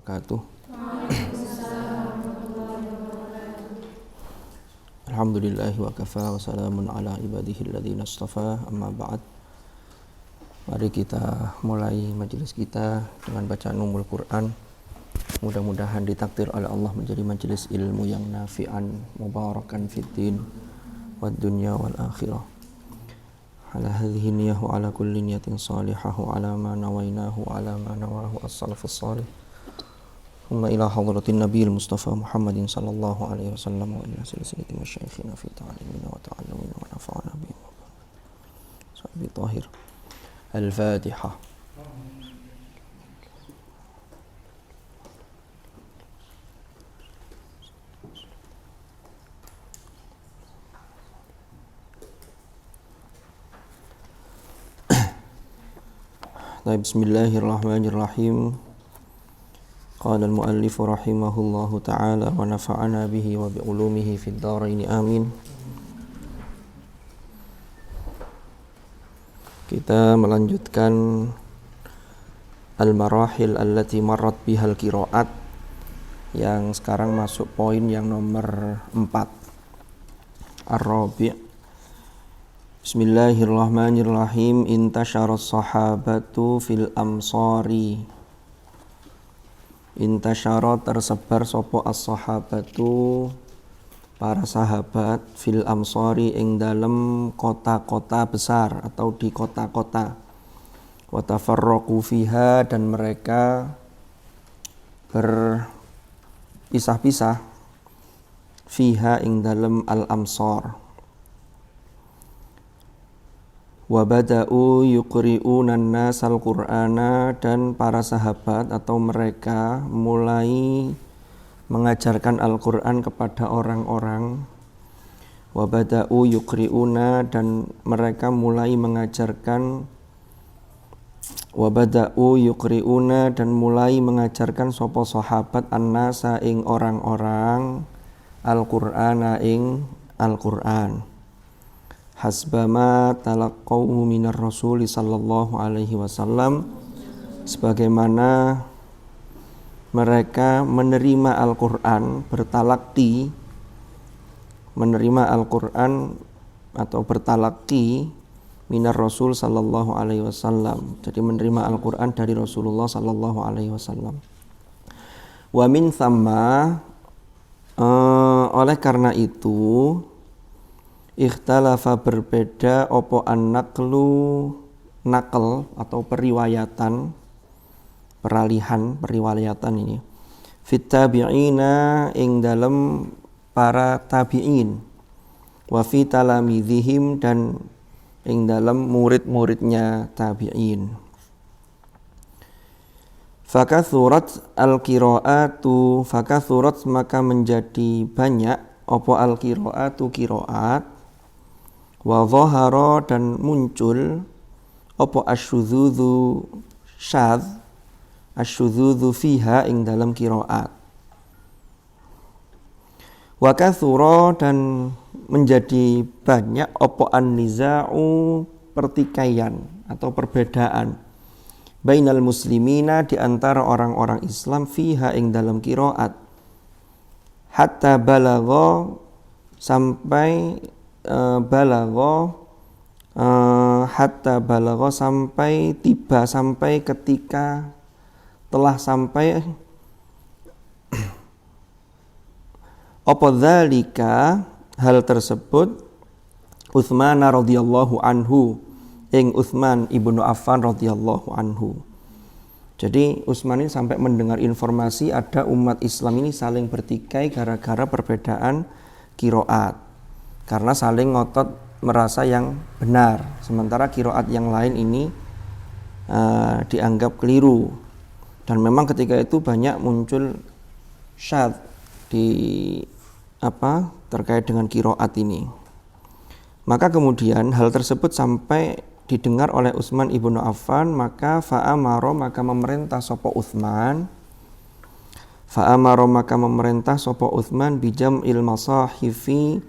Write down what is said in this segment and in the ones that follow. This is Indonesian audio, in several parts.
wabarakatuh. Alhamdulillahi wa kafa wa salamun ala ibadihi alladhina istafa, amma ba'd. Mari kita mulai majelis kita dengan bacaan Ummul Quran. Mudah-mudahan ditakdir oleh Allah menjadi majelis ilmu yang nafi'an, mubarakan fid din wad dunya wal akhirah. Ala hadhihi niyyah wa ala kulli niyatin salihah wa ala ma nawainahu wa ala ma nawahu as-salafus salih. Thumma ila hadratin nabiyil mustafa Muhammadin sallallahu alaihi wasallam wa ila silsilati masyayikhina fi ta'limina wa ta'allamina wa nafa'ana bihi wa sahbihi tahir. Al-Fatihah. Bismillahirrahmanirrahim. Qala al-muallif rahimahullahu ta'ala wa nafa'ana bihi wa bi'ulumihi fid dharain amin. Kita melanjutkan al-marahil allati marrat bihal qiraat, yang sekarang masuk poin yang nomor 4. Ar-Rabi'. Bismillahirrahmanirrahim. Intasyaras sahabatu fil amsari. Intasyara tersebar sopo as-sahabatu, para sahabat, fil amsari ing dalem kota-kota besar atau di kota-kota. Wa tafarraqu fiha, dan mereka berpisah-pisah, fiha ing dalem al-amsar. Wa bada'u yuqri'una an-nas al-Qur'ana, dan para sahabat atau mereka mulai mengajarkan Al-Qur'an kepada orang-orang. Wa bada'u yuqri'una, dan mereka mulai mengajarkan sapa sahabat an-nasa ing orang-orang Al-Qur'ana ing Al-Qur'an. Hasbama talaqqauhu minar Rasul sallallahu alaihi wasallam, sebagaimana mereka menerima Al-Qur'an, bertalaqi, menerima Al-Qur'an atau bertalaqi minar Rasul sallallahu alaihi wasallam. Jadi menerima Al-Qur'an dari Rasulullah sallallahu alaihi wasallam. Wa min thamma, oleh karena itu ikhtalafa berbeda opo an-naqlu, naql atau periwayatan ini fit tabi'ina ing dalem para tabi'in, wa fi talamidhihim, dan ing dalem murid-muridnya tabi'in. Fakathurat al-qira'atu, fakathurat maka menjadi banyak opo al-qira'atu qira'at, wa dhahara dan muncul opo asyudzudzu syadz, asyudzudzu fiha ing dalam qiraat. Wa katsura, dan menjadi banyak opo an-niza'u, pertikaian atau perbedaan, bainal muslimina, di antara orang-orang Islam, fiha ing dalam qiraat, hatta balagha, sampai sampai tiba, sampai ketika telah sampai apa dzalika, hal tersebut, Utsman radhiyallahu anhu, ing Utsman ibnu Affan radhiyallahu anhu. Jadi Utsman ini sampai mendengar informasi ada umat Islam ini saling bertikai gara-gara perbedaan qiraat, karena saling ngotot merasa yang benar, sementara qiraat yang lain ini dianggap keliru. Dan memang ketika itu banyak muncul syadz terkait dengan qiraat ini. Maka kemudian hal tersebut sampai didengar oleh Utsman ibnu Affan, maka maka memerintah sapa Utsman bijam'il masahifi,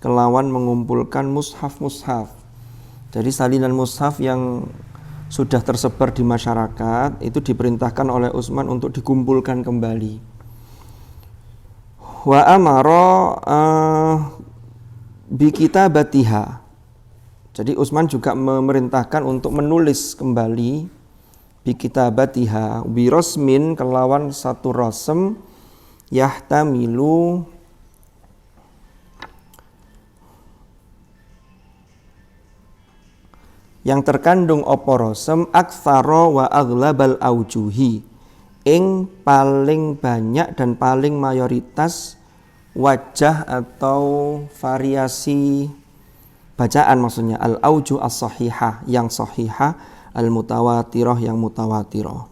kelawan mengumpulkan mushaf-mushaf. Jadi salinan mushaf yang sudah tersebar di masyarakat, itu diperintahkan oleh Utsman untuk dikumpulkan kembali. Wa amara bi kitabatiha. Jadi Utsman juga memerintahkan untuk menulis kembali bi kitabatiha bi rasmin, kelawan satu rasm yahtamilu yang terkandung apa rasm aktsara wa aghlabal aujuhi, ing paling banyak dan paling mayoritas wajah atau variasi bacaan, maksudnya al aujuh as-sahihah, yang sahihah, al mutawatirah, yang mutawatirah.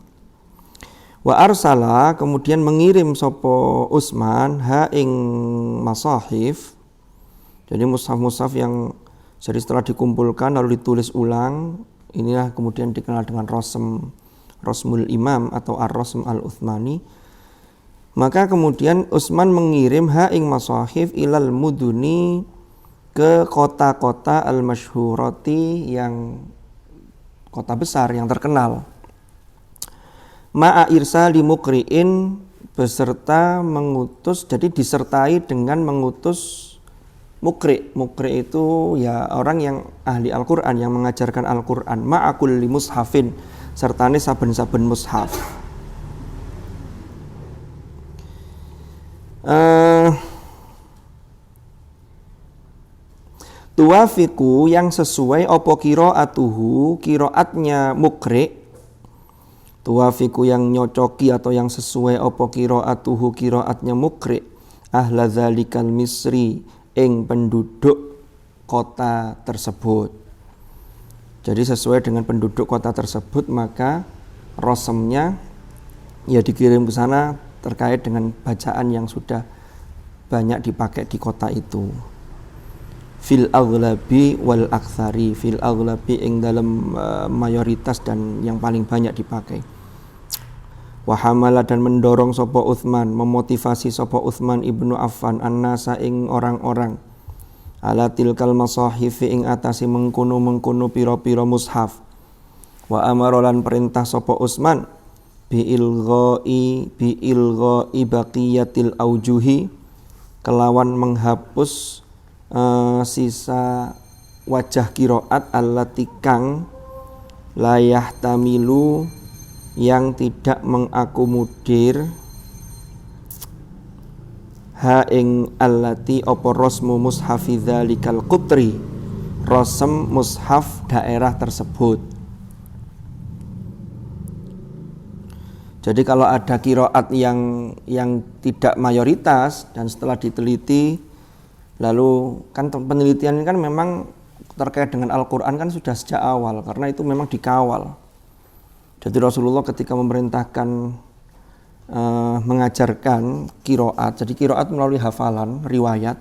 Wa arsala, kemudian mengirim sapa Utsman ha ing masahif, jadi mushaf-mushaf yang jadi setelah dikumpulkan lalu ditulis ulang, inilah kemudian dikenal dengan Rasmul Imam atau Ar-Rasm Al-Utsmani. Maka kemudian Utsman mengirim ha ing masahif ilal muduni, ke kota-kota al-masyhurati, yang kota besar yang terkenal. Ma'a irsali muqri'in, beserta mengutus, jadi disertai dengan mengutus mukri'. Mukri' itu ya orang yang ahli Al-Qur'an, yang mengajarkan Al-Qur'an. Ma'a kulli mushafin, sertane saben-saben mushaf. Tuwafiku, yang sesuai apa qiraatuhu, qiraatnya mukri'. Tuwafiku, yang nyocoki atau yang sesuai apa qiraatuhu, qiraatnya mukri', ahla zalikal misri, ing penduduk kota tersebut. Jadi sesuai dengan penduduk kota tersebut, maka rasmnya ya dikirim ke sana terkait dengan bacaan yang sudah banyak dipakai di kota itu. Fil aghlabi wal aktsari, fil aghlabi ing dalam mayoritas dan yang paling banyak dipakai. Wa hamala, dan mendorong sapa Utsman, memotivasi sapa Utsman ibnu Affan annasa ing orang-orang ala tilkal masahif, ing atase mengkono-mengkono pira-pira mushaf. Wa amara, lan perintah sapa Utsman bi ilghai baqiyatil aujuhi, kelawan menghapus sisa wajah qiraat allati kang layah tamilu, yang tidak mengakomodir ha ing allati apa rasmu mushafi dzalikal qutri, rasm mushaf daerah tersebut. Jadi kalau ada qiraat yang tidak mayoritas, dan setelah diteliti, lalu kan penelitian ini kan memang terkait dengan Al-Qur'an kan sudah sejak awal, karena itu memang dikawal. Jadi Rasulullah ketika memerintahkan mengajarkan qiraat, jadi qiraat melalui hafalan, riwayat,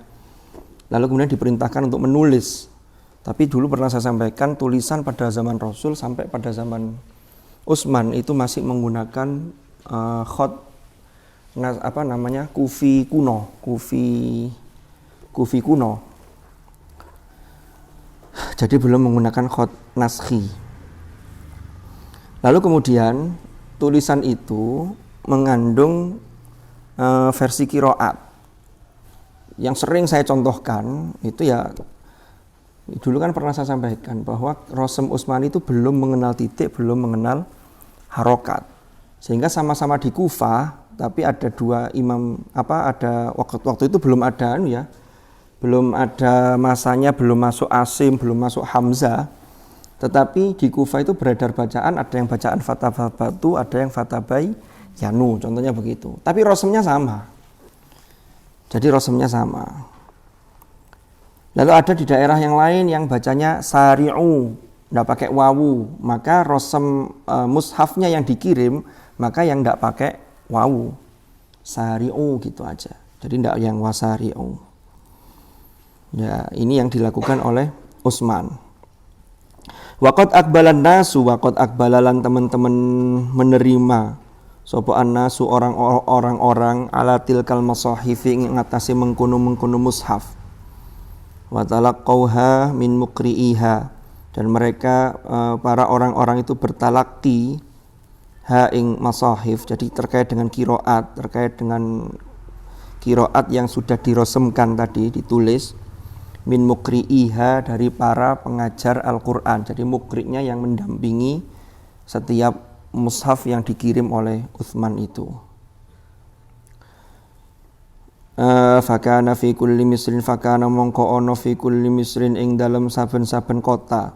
lalu kemudian diperintahkan untuk menulis. Tapi dulu pernah saya sampaikan, tulisan pada zaman Rasul sampai pada zaman Utsman itu masih menggunakan kufi kuno. Jadi belum menggunakan khot naskhi. Lalu kemudian tulisan itu mengandung versi qiraat. Yang sering saya contohkan itu ya, dulu kan pernah saya sampaikan bahwa Rasm Utsmani itu belum mengenal titik, belum mengenal harokat. Sehingga sama-sama di Kufah, tapi ada dua imam, ada waktu itu belum ada belum ada masanya, belum masuk Asim, belum masuk Hamzah. Tetapi di Kufah itu beredar bacaan, ada yang bacaan fatabatu, ada yang fatabai yanu, contohnya begitu. Tapi rasmnya sama. Jadi rasmnya sama. Lalu ada di daerah yang lain yang bacanya sari'u, tidak pakai wawu, maka rasm mushafnya yang dikirim, maka yang tidak pakai wawu, sari'u gitu aja. Jadi tidak yang wasari'u. Ya, ini yang dilakukan oleh Utsman. Waqad aqbalan nasu, waqad aqbalalan teman-teman menerima sapa annasu orang-orang ala tilkal masahifi ing ngatasi mengkono mushaf. Wa talaqqauha min muqri'iha, dan mereka para orang-orang itu bertalaqi ing masahif, jadi terkait dengan qiraat, terkait dengan qiraat yang sudah dirosemkan tadi, ditulis, min mukri'iha, dari para pengajar Al-Qur'an. Jadi mukri'nya yang mendampingi setiap mushaf yang dikirim oleh Utsman itu. Fakana fi kulli misrin, fakana mongko ono fi kulli misrin ing dalam saben-saben kota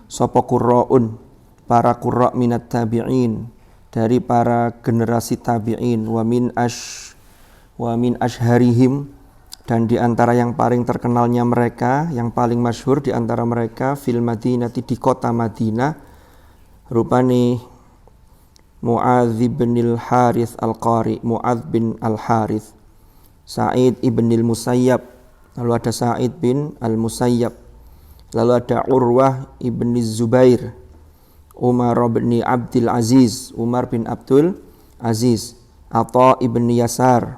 sapa qurra'un, para qurra' minat tabi'in, dari para generasi tabi'in, wa min ashharihim, dan di antara yang paling terkenalnya mereka, yang paling masyhur di antara mereka, fil Madinati, di kota Madinah, rupane Mu'adz bin al-Harits al-Qari, Mu'adz bin al-Harits, Sa'id ibn al-Musayyab, lalu ada Sa'id bin al-Musayyab, lalu ada Urwah ibn Zubair, Umar bin Abdul Aziz, Umar bin Abdul Aziz, Atha ibn Yasar,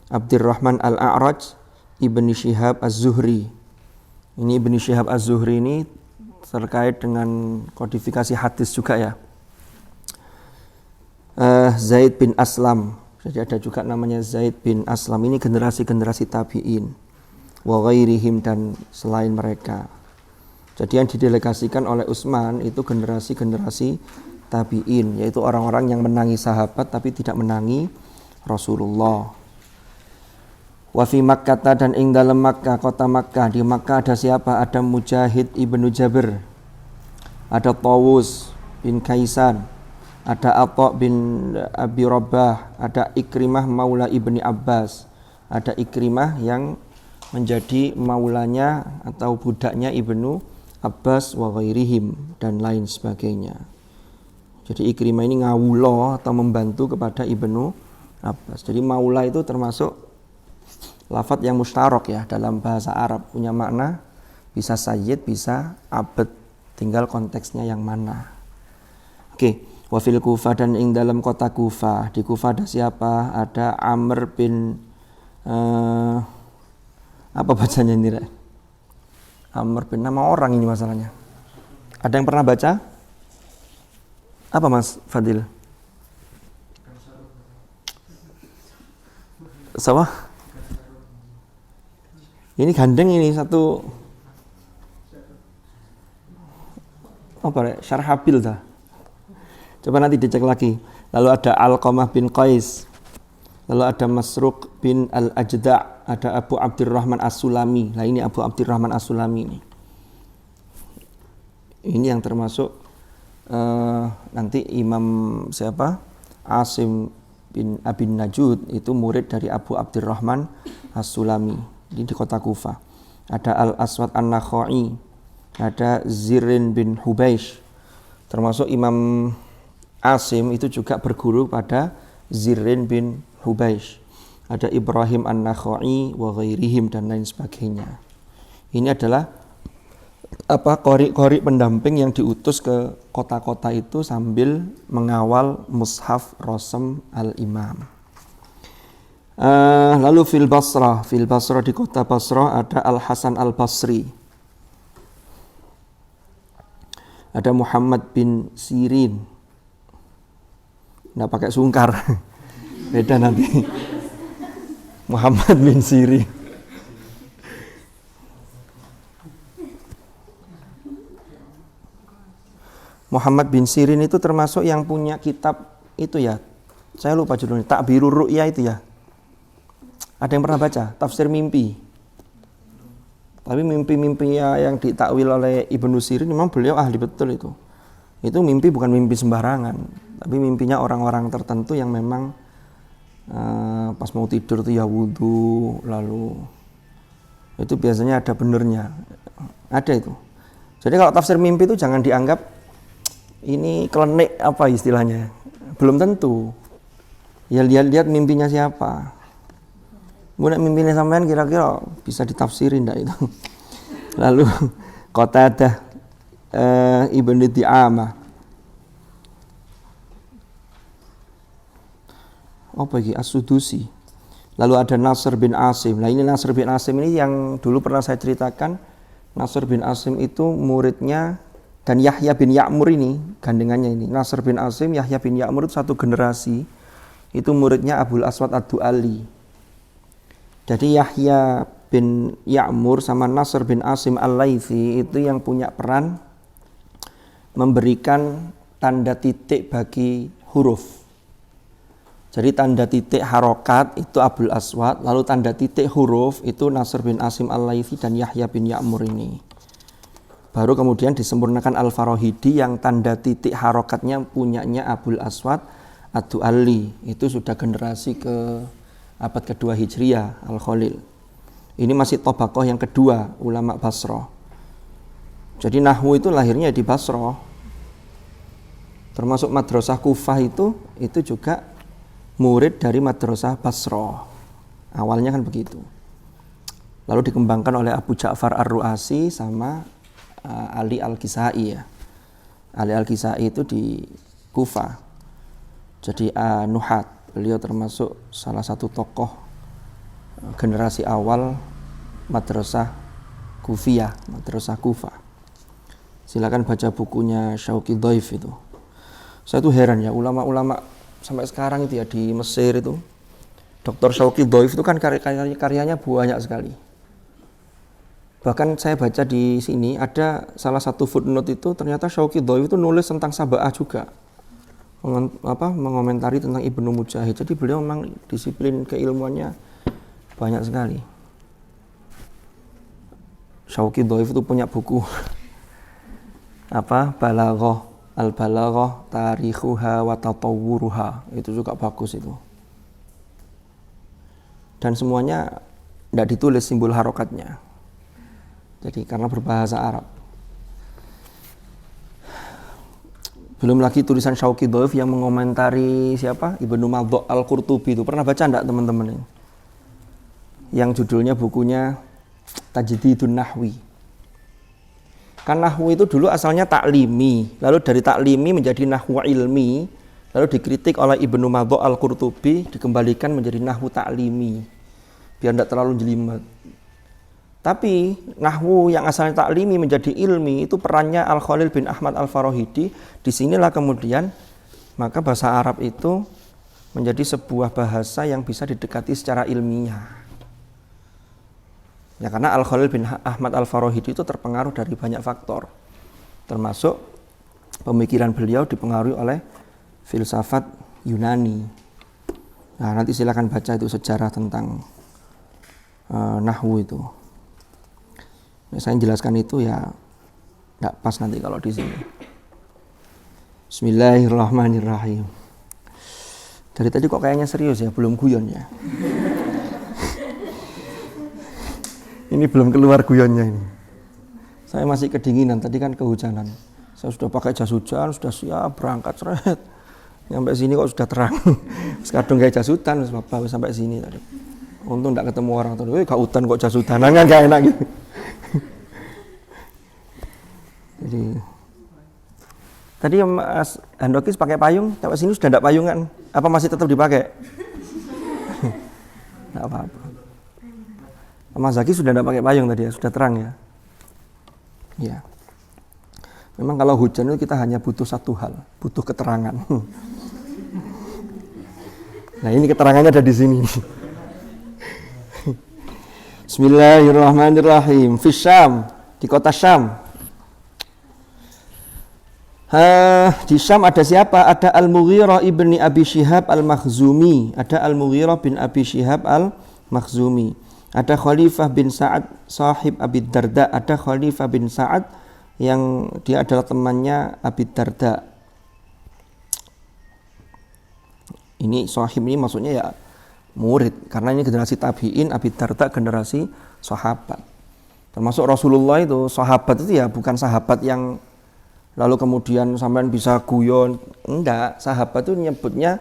Abdurrahman al-A'raj, Ibn Shihab az-Zuhri. Ini Ibn Shihab az-Zuhri ini terkait dengan kodifikasi hadis juga ya. Zaid bin Aslam, jadi ada juga namanya Zaid bin Aslam. Ini generasi-generasi tabi'in, wa ghairihim, dan selain mereka. Jadi yang didelegasikan oleh Utsman itu generasi-generasi tabi'in, yaitu orang-orang yang menangi sahabat tapi tidak menangi Rasulullah. Wa fi Makkah, dan ing dalam Makkah, kota Makkah, di Makkah ada siapa? Ada Mujahid ibnu Jabir, ada Tawus bin Kaisan, ada Atha bin Abi Rabah, ada Ikrimah maula Ibni Abbas, ada Ikrimah yang menjadi maulanya atau budaknya Ibnu Abbas, wa ghairihim, dan lain sebagainya. Jadi Ikrimah ini ngawula atau membantu kepada Ibnu Abbas. Jadi maula itu termasuk lafadz yang mustarok ya dalam bahasa Arab, punya makna bisa sayyid, bisa abd, tinggal konteksnya yang mana. Oke. Wa fil Kufah, dan ing dalam kota Kufah, di Kufah ada siapa? Ada Amr bin apa bacanya ini? Amr bin, nama orang ini masalahnya. Ada yang pernah baca? Apa Mas Fadil? Sama? Ini gandeng ini satu. Apa ya? Syarhabil dah. Coba nanti dicek lagi. Lalu ada Alqamah bin Qais, lalu ada Masruq bin al-Ajda', ada Abu Abdurrahman as-Sulami. Nah ini Abu Abdurrahman as-Sulami ini. Ini yang termasuk nanti Imam siapa? Asim bin Abin Najud, itu murid dari Abu Abdurrahman as-Sulami. Ini di kota Kufah. Ada Al-Aswad an-Nakhai, ada Zirin bin Hubaish. Termasuk Imam Asim itu juga berguru pada Zirin bin Hubaish. Ada Ibrahim an-Nakhai wa ghairihim, dan lain sebagainya. Ini adalah qori pendamping yang diutus ke kota-kota itu sambil mengawal mushaf Rosem al-Imam. Lalu fil Basrah, di kota Basrah ada Al-Hasan al-Basri, ada Muhammad bin Sirin. Nggak pakai sungkar, beda nanti. Muhammad bin Sirin. Muhammad bin Sirin itu termasuk yang punya kitab itu ya. Saya lupa judulnya, Ta'birur Ru'ya itu ya. Ada yang pernah baca? Tafsir mimpi. Tapi mimpi-mimpi yang ditakwil oleh Ibnu Sirin memang beliau ahli betul itu. Itu mimpi bukan mimpi sembarangan, tapi mimpinya orang-orang tertentu yang memang pas mau tidur tuh ya wudu, lalu itu biasanya ada benernya, ada itu. Jadi kalau tafsir mimpi itu jangan dianggap ini klenik apa istilahnya, belum tentu. Ya lihat mimpinya siapa. Mulai mimpinya sampean kira-kira bisa ditafsirin enggak itu. Lalu Qatadah Ibn Di'amah. Apa lagi? As-Sudusi. Lalu ada Nasr bin Asim. Nah ini Nasr bin Asim ini yang dulu pernah saya ceritakan, Nasr bin Asim itu muridnya, dan Yahya bin Ya'mur ini gandengannya ini. Nasr bin Asim, Yahya bin Ya'mur itu satu generasi. Itu muridnya Abul Aswad Ad-Du'ali. Jadi Yahya bin Ya'mur sama Nasr bin Asim Al-Laythi itu yang punya peran memberikan tanda titik bagi huruf. Jadi tanda titik harokat itu Abul Aswad, lalu tanda titik huruf itu Nasr bin Asim Al-Laythi dan Yahya bin Ya'mur ini. Baru kemudian disempurnakan Al-Farahidi yang tanda titik harokatnya punyanya Abul Aswad Ad-Du'ali. Itu sudah generasi ke abad kedua Hijriyah, Al-Khalil. Ini masih Tobaqoh yang kedua, ulama Basrah. Jadi Nahwu itu lahirnya di Basrah. Termasuk Madrasah Kufah itu juga murid dari Madrasah Basrah. Awalnya kan begitu. Lalu dikembangkan oleh Abu Ja'far Ar-Ru'asi sama Ali Al-Kisai ya. Ali Al-Kisai itu di Kufah. Jadi Nuhat, beliau termasuk salah satu tokoh generasi awal Madrasah Kufiyah, Madrasah Kufah. Silakan baca bukunya Syauqi Dhaif itu. Saya tuh heran ya, ulama-ulama sampai sekarang itu ya di Mesir itu, Dr. Syauqi Dhaif itu kan karyanya banyak sekali. Bahkan saya baca di sini ada salah satu footnote itu ternyata Syauqi Dhaif itu nulis tentang Saba'ah juga, mengomentari tentang Ibnu Mujahid. Jadi beliau memang disiplin keilmuannya banyak sekali. Syauqi Dhaif itu punya buku Balaghah, Al-Balaghah, Tarikhuha wa Tatawwuruha. Itu juga bagus itu. Dan semuanya tidak ditulis simbol harokatnya. Jadi karena berbahasa Arab. Belum lagi tulisan Syauqi Dhaif yang mengomentari siapa? Ibnu Madhok Al-Qurtubi itu. Pernah baca enggak teman-teman ini? Yang judulnya bukunya Tajdidun Nahwi. Kan nahwu itu dulu asalnya taklimi, lalu dari taklimi menjadi nahwu ilmi, lalu dikritik oleh Ibnu Madhok Al-Qurtubi, dikembalikan menjadi nahwu taklimi, biar tidak terlalu jelimet. Tapi nahwu yang asalnya taklimi menjadi ilmi itu perannya Al-Khalil bin Ahmad Al-Farahidi. Disinilah kemudian maka bahasa Arab itu menjadi sebuah bahasa yang bisa didekati secara ilmiah. Ya karena Al-Khalil bin Ahmad Al-Farahidi itu terpengaruh dari banyak faktor. Termasuk pemikiran beliau dipengaruhi oleh filsafat Yunani. Nah, nanti silakan baca itu sejarah tentang nahwu itu. Nah, saya jelaskan itu ya enggak pas nanti kalau di sini. Bismillahirrahmanirrahim. Dari tadi kok kayaknya serius ya, belum guyon ya. Ini belum keluar guyonnya ini. Saya masih kedinginan, tadi kan kehujanan. Saya sudah pakai jas hujan, sudah siap berangkat seret. Sampai sini kok sudah terang. Sekadung kayak jas hutan sampai sini tadi. Untung enggak ketemu orang terus, gak hutan kok jas hudanan kan gak enak gitu. Jadi tadi Mas Handokis pakai payung, sampai sini sudah enggak payungan. Apa masih tetap dipakai? Enggak apa-apa. Mas Zaki sudah tidak pakai payung tadi ya, sudah terang ya. Ya. Memang kalau hujan itu kita hanya butuh satu hal, butuh keterangan. Nah ini keterangannya ada di sini. Bismillahirrahmanirrahim. Fi Syam, di kota Syam. Di Syam ada siapa? Ada Al-Mughirah ibni Abi Syihab Al-Makhzumi. Ada Al-Mughirah bin Abi Syihab Al-Makhzumi. Ada Khalifah bin Sa'ad sahib Abi Darda. Ada Khalifah bin Sa'ad yang dia adalah temannya Abi Darda. Ini sahib ini maksudnya ya murid, karena ini generasi tabi'in, Abi Darda generasi sahabat. Termasuk Rasulullah itu, sahabat itu ya bukan sahabat yang lalu kemudian sampean bisa guyon. Enggak, sahabat itu nyebutnya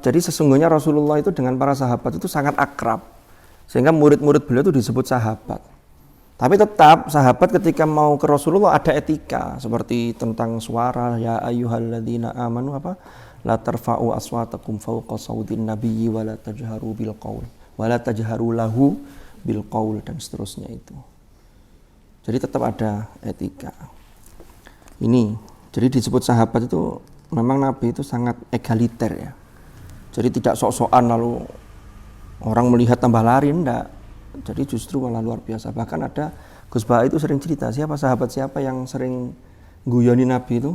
jadi sesungguhnya Rasulullah itu dengan para sahabat itu sangat akrab, sehingga murid-murid beliau itu disebut sahabat. Tapi tetap sahabat ketika mau ke Rasulullah ada etika, seperti tentang suara, ya ayyuhalladzina amanu la tarfa'u aswatakum fawqa sautin nabiyyi wa la tajharu bil qaul wa la tajharu lahu bil qaul, dan seterusnya itu. Jadi tetap ada etika. Ini, jadi disebut sahabat itu memang Nabi itu sangat egaliter ya. Jadi tidak sok-sokan lalu orang melihat tambah lari, enggak. Jadi justru malah luar biasa. Bahkan ada Gus Baha itu sering cerita, sahabat siapa yang sering guyoni Nabi itu?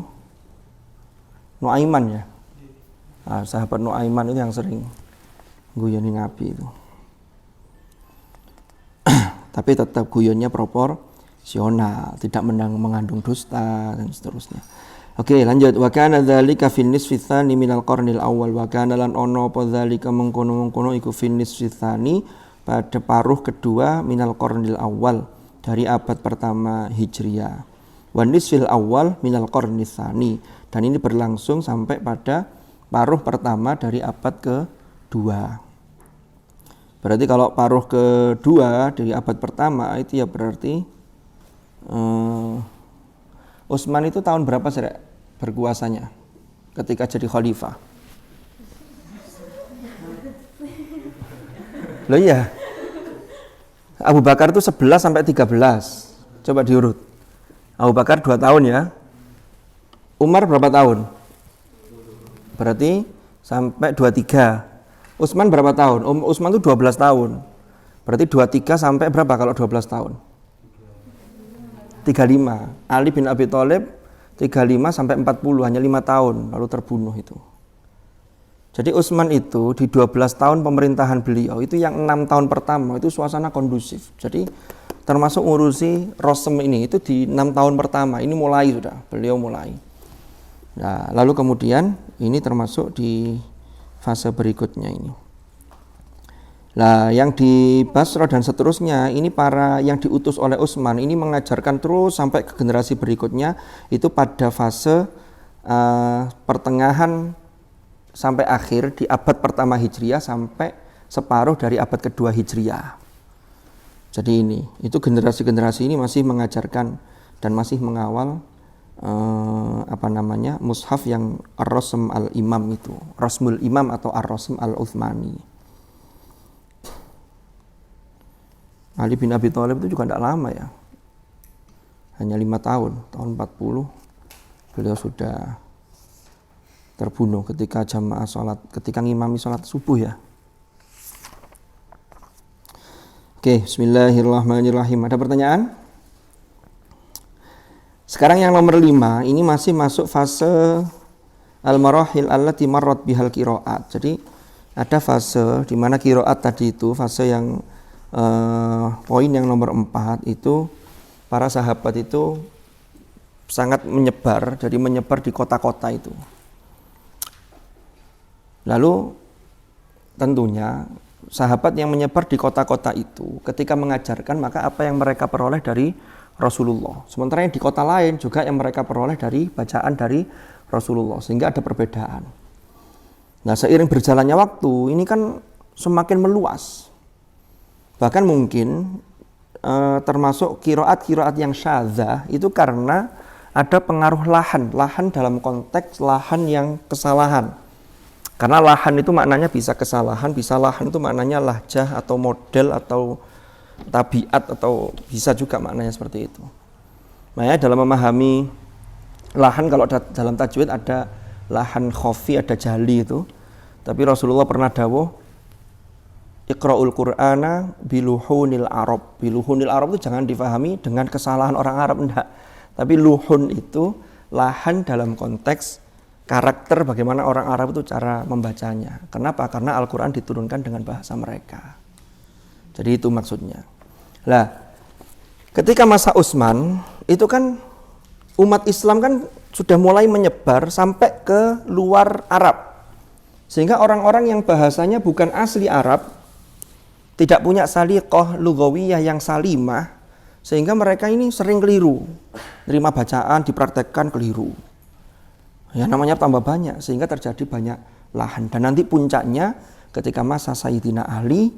Nuaiman ya. Nah, sahabat Nuaiman itu yang sering guyoni Nabi itu. Tapi tetap guyonnya proporsional, tidak mengandung dusta dan seterusnya. Oke, lanjut. Wa kana dzalika fin nisfi tsani minal qarnil awal wa kana lan ono apa dzalika mengkono-mengkono iku fin nisfi tsani pada paruh kedua minal qarnil awal dari abad pertama Hijriah. Wa nisfil awal minal qarnis tsani, dan ini berlangsung sampai pada paruh pertama dari abad kedua. Berarti kalau paruh kedua dari abad pertama itu ya berarti Utsman itu tahun berapa sih berkuasanya ketika jadi khalifah? Loh iya. Abu Bakar itu 11 sampai 13. Coba diurut. Abu Bakar 2 tahun ya. Umar berapa tahun? Berarti sampai 23. Utsman berapa tahun? Utsman itu 12 tahun. Berarti 23 sampai berapa kalau 12 tahun? 35. Ali bin Abi Thalib 35 sampai 40, hanya 5 tahun lalu terbunuh itu. Jadi Utsman itu di 12 tahun pemerintahan beliau itu yang 6 tahun pertama itu suasana kondusif. Jadi termasuk ngurusi Rosem ini itu di 6 tahun pertama ini mulai sudah, beliau mulai. Nah, lalu kemudian ini termasuk di fase berikutnya ini. Nah, yang di Basra dan seterusnya ini para yang diutus oleh Utsman ini mengajarkan terus sampai ke generasi berikutnya itu pada fase pertengahan sampai akhir di abad pertama Hijriah sampai separuh dari abad kedua Hijriah. Jadi ini, itu generasi-generasi ini masih mengajarkan dan masih mengawal mushaf yang Ar-Rasm al-Imam itu, Rasmul Imam atau Ar-Rasm al-Utsmani. Ali bin Abi Thalib itu juga tidak lama ya, hanya 5 tahun, tahun 40 beliau sudah terbunuh ketika jamaah sholat, ketika ngimami sholat subuh ya. Oke, bismillahirrahmanirrahim. Ada pertanyaan? Sekarang yang nomor 5 ini masih masuk fase al-marahil allati marrat bihal qiraat. Jadi ada fase di mana qiraat tadi itu fase yang poin yang nomor 4 itu para sahabat itu sangat menyebar, jadi menyebar di kota-kota itu. Lalu tentunya sahabat yang menyebar di kota-kota itu ketika mengajarkan maka apa yang mereka peroleh dari Rasulullah. Sementara yang di kota lain juga yang mereka peroleh dari bacaan dari Rasulullah, sehingga ada perbedaan. Nah, seiring berjalannya waktu ini kan semakin meluas. Bahkan mungkin termasuk qiraat yang syadzah itu karena ada pengaruh lahan dalam konteks lahan yang kesalahan. Karena lahan itu maknanya bisa kesalahan, bisa lahan itu maknanya lahjah atau model atau tabiat atau bisa juga maknanya seperti itu. Makanya dalam memahami lahan kalau dalam tajwid ada lahan khofi, ada jali itu. Tapi Rasulullah pernah dawuh Iqra'ul Qur'ana biluhunil Arab. Biluhunil Arab itu jangan difahami dengan kesalahan orang Arab, enggak. Tapi luhun itu lahan dalam konteks karakter bagaimana orang Arab itu cara membacanya. Kenapa? Karena Al-Quran diturunkan dengan bahasa mereka. Jadi itu maksudnya. Lah, ketika masa Utsman itu kan umat Islam kan sudah mulai menyebar sampai ke luar Arab. Sehingga orang-orang yang bahasanya bukan asli Arab, tidak punya saliqah lughawiyah yang salimah, sehingga mereka ini sering keliru. Terima bacaan, dipraktekkan keliru. Ya namanya tambah banyak, sehingga terjadi banyak lahan. Dan nanti puncaknya ketika masa Sayyidina Ali,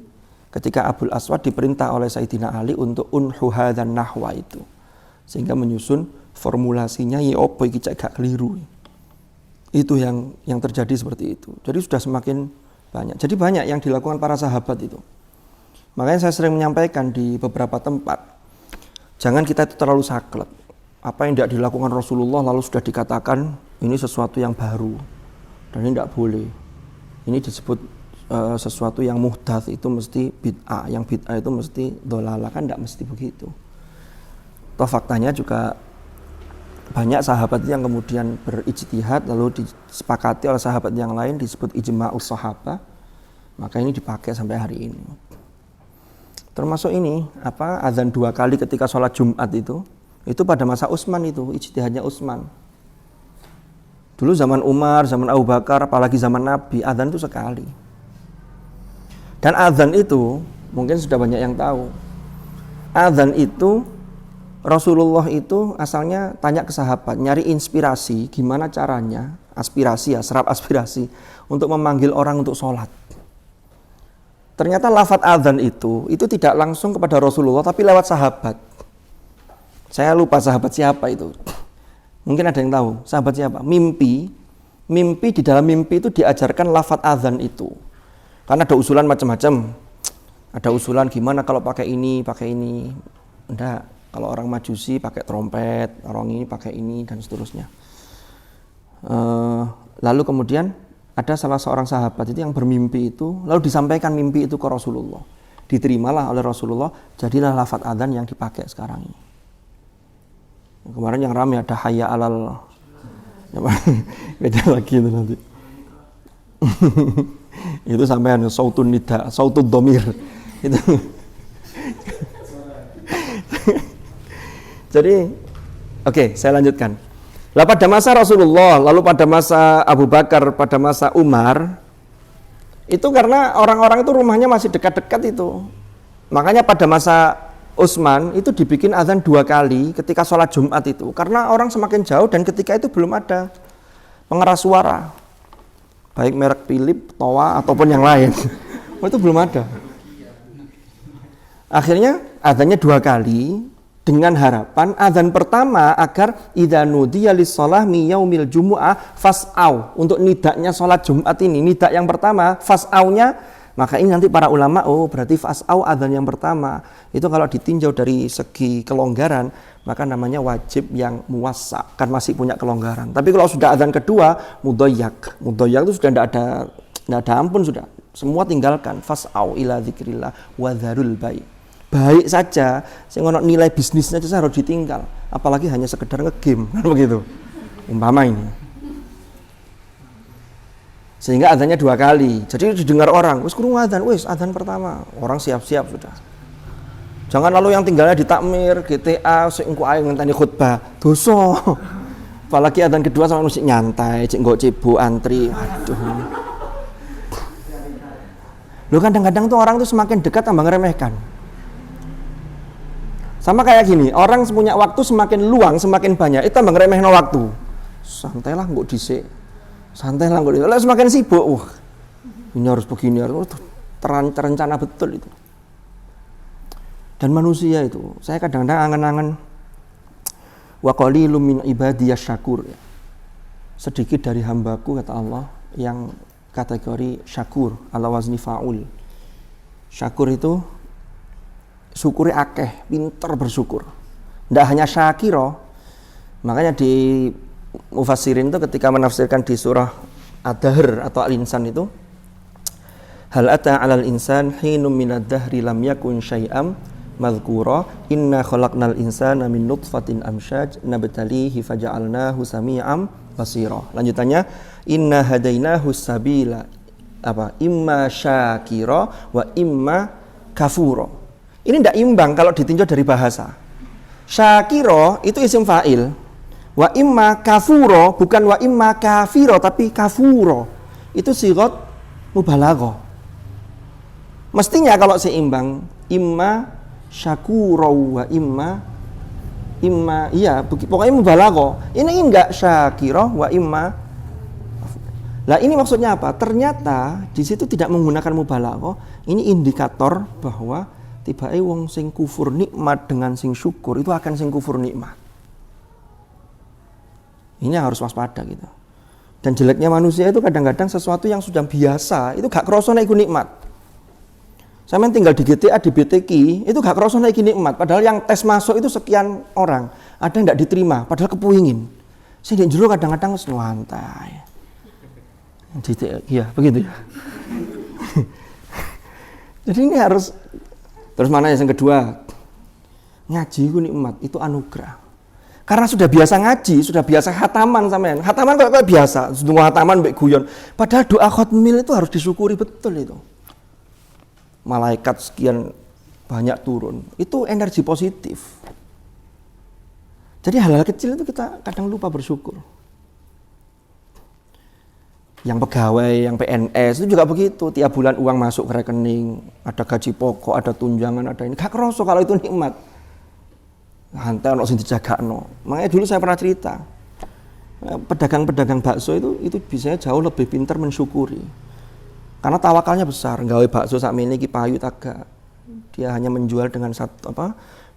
ketika Abul Aswad diperintah oleh Sayyidina Ali untuk unhu hadzan nahwa itu. Sehingga menyusun formulasinya, ya opo iki cek gak keliru. Itu yang terjadi seperti itu. Jadi sudah semakin banyak. Jadi banyak yang dilakukan para sahabat itu. Makanya saya sering menyampaikan di beberapa tempat Jangan kita itu terlalu saklek. Apa yang tidak dilakukan Rasulullah lalu sudah dikatakan ini sesuatu yang baru dan ini tidak boleh. Ini disebut sesuatu yang muhdats itu mesti bid'ah, yang bid'ah itu mesti dhalalah, kan tidak mesti begitu. Toh faktanya juga banyak sahabat yang kemudian berijtihad lalu disepakati oleh sahabat yang lain disebut ijma'us sahabah, maka ini dipakai sampai hari ini. Termasuk ini azan 2 kali ketika sholat Jumat itu pada masa Utsman, itu ijtihadnya Utsman. Dulu zaman Umar, zaman Abu Bakar, apalagi zaman Nabi, azan itu sekali. Dan azan itu mungkin sudah banyak yang tahu. Azan itu Rasulullah itu asalnya tanya ke sahabat, nyari inspirasi gimana caranya, aspirasi ya, serap aspirasi untuk memanggil orang untuk sholat. Ternyata lafadz azan itu tidak langsung kepada Rasulullah tapi lewat sahabat. Saya lupa sahabat siapa itu. Mungkin ada yang tahu sahabat siapa. Mimpi di dalam mimpi itu diajarkan lafadz azan itu. Karena ada usulan macam-macam. Ada usulan gimana kalau pakai ini. Enggak, kalau orang Majusi pakai trompet, orang ini pakai ini dan seterusnya. Lalu kemudian ada salah seorang sahabat itu yang bermimpi itu, lalu disampaikan mimpi itu ke Rasulullah. Diterimalah oleh Rasulullah, jadilah lafadz adzan yang dipakai sekarang ini. Kemarin yang ramai ada hayya alal, beda lagi itu nanti. Itu sampai sautun nida, sautud dhamir. Itu. Jadi, oke, saya lanjutkan. Lah pada masa Rasulullah, lalu pada masa Abu Bakar, pada masa Umar, itu karena orang-orang itu rumahnya masih dekat-dekat itu. Makanya pada masa Utsman itu dibikin azan 2 kali ketika sholat Jumat itu. Karena orang semakin jauh dan ketika itu belum ada pengeras suara. Baik merek Philips, Towa, ataupun yang lain. Itu belum ada. Akhirnya azannya 2 kali. Dengan harapan azan pertama agar idza nudiya lis-shalah mi yaumil jumu'ah fas'au, untuk nidaknya salat Jumat ini, nidak yang pertama, fas'aunya, maka ini nanti para ulama berarti fas'au azan yang pertama itu kalau ditinjau dari segi kelonggaran maka namanya wajib yang muwassa, kan masih punya kelonggaran. Tapi kalau sudah azan kedua mudayyak itu sudah tidak ada ampun, sudah semua tinggalkan, fas'au ila dzikrillah wa dzarul bai'. Baik saja, sing ono nilai bisnisnya saja harus ditinggal, apalagi hanya sekedar ngegame, kan begitu. Umpama ini. Sehingga azannya 2 kali. Jadi didengar orang, wis krungu azan, azan pertama. Orang siap-siap sudah. Jangan lalu yang tinggalnya di takmir, GTA, sing engko ae ngenteni khutbah, dosa. Apalagi azan kedua sama mesti nyantai, cek nggo cebok antri. Aduh. Loh kadang-kadang tuh orang tuh semakin dekat tambah ngeremehkan. Sama kayak gini, orang punya waktu semakin luang, semakin banyak, itu tambah ngeremehno waktu. Santailah nggak dhisik. Santailah nggak dhisik. Lah semakin sibuk, ini harus begini, harus terencana betul itu. Dan manusia itu, saya kadang-kadang angan-angan wa qalilum min ibadiyasy syakur. Sedikit dari hambaku kata Allah yang kategori syakur ala wazni fa'ul. Syakur itu syukuri akeh, pinter bersyukur. Tidak hanya syakiro. Makanya di mufassirin itu ketika menafsirkan di surah Ad-Dahr atau Al-Insan itu, hal ata 'alal insan hinum minad dahri lam yakun syai'am madhkura inna khalaqnal insana min nutfatin amsyaj nabtalihi faja'alnahu sami'am basira. Lanjutannya, inna hadainahu sabila imma syakira wa imma kafura. Ini tidak imbang kalau ditinjau dari bahasa. Syakiro itu isim fa'il. Wa imma kafuro, bukan wa imma kafiro, tapi kafuro. Itu sigot mubalaghah. Mestinya kalau seimbang, imma syakuro wa imma iya, pokoknya mubalaghah. Ini enggak syakiro wa imma. Lah ini maksudnya apa? Ternyata di situ tidak menggunakan mubalaghah. Ini indikator bahwa tiba-tiba wong sing kufur nikmat dengan sing syukur itu akan sing kufur nikmat. Ini yang harus waspada gitu. Dan jeleknya manusia itu kadang-kadang sesuatu yang sudah biasa itu gak kerasa nek iku nikmat. Sampeyan tinggal di GTA, di BTK, itu gak kerasa naik nikmat. Padahal yang tes masuk itu sekian orang, ada yang gak diterima, padahal kepuingin. Saya di jero kadang-kadang wis santai. Iya, begitu ya. Jadi ini harus, terus mana yang kedua? Ngaji itu nikmat, itu anugerah. Karena sudah biasa ngaji, sudah biasa khataman sampean. Khataman kok biasa, semua khataman mbek guyon. Padahal doa khatmil itu harus disyukuri betul itu. Malaikat sekian banyak turun, itu energi positif. Jadi hal-hal kecil itu kita kadang lupa bersyukur. Yang pegawai, yang PNS itu juga begitu, tiap bulan uang masuk ke rekening, ada gaji pokok, ada tunjangan, ada ini. Gak kerasa kalau itu nikmat. Hantar ono sing dijagakno. Makanya dulu saya pernah cerita, pedagang-pedagang bakso itu bisa jauh lebih pintar mensyukuri. Karena tawakalnya besar, gawe bakso sakmene iki payu tagak. Dia hanya menjual dengan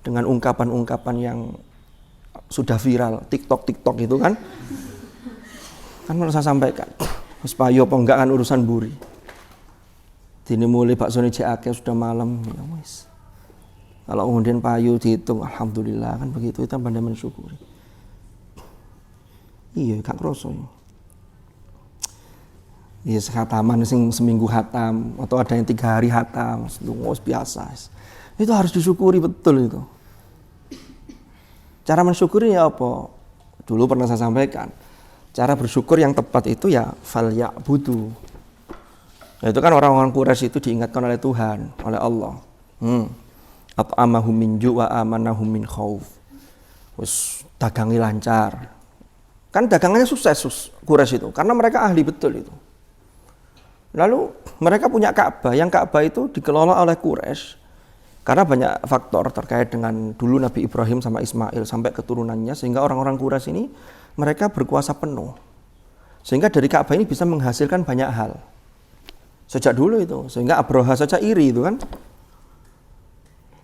dengan ungkapan-ungkapan yang sudah viral, TikTok itu kan. Kan harus saya sampaikan. Wis payu apa enggak kan urusan buri. Dene mulai baksone jek akeh sudah malam ya wis. Kalau kemudian payu dihitung alhamdulillah kan begitu, itu pandai mensyukuri. Iya, gak kroso. Iya, khataman sing seminggu khatam atau ada yang 3 hari khatam, itu biasa. Itu harus disyukuri betul itu. Cara mensyukuri ya apa? Dulu pernah saya sampaikan. Cara bersyukur yang tepat itu ya falyabudu. Nah, itu kan orang-orang Quraisy itu diingatkan oleh Tuhan, oleh Allah. At'amahum min ju' wa amanahum min khauf. Wis dagangi lancar. Kan dagangannya sukses Quraisy itu karena mereka ahli betul itu. Lalu mereka punya Ka'bah, yang Ka'bah itu dikelola oleh Quraisy karena banyak faktor terkait dengan dulu Nabi Ibrahim sama Ismail sampai keturunannya, sehingga orang-orang Quraisy ini mereka berkuasa penuh. Sehingga dari Ka'bah ini bisa menghasilkan banyak hal. Sejak dulu itu, sehingga Abraha saja iri itu kan.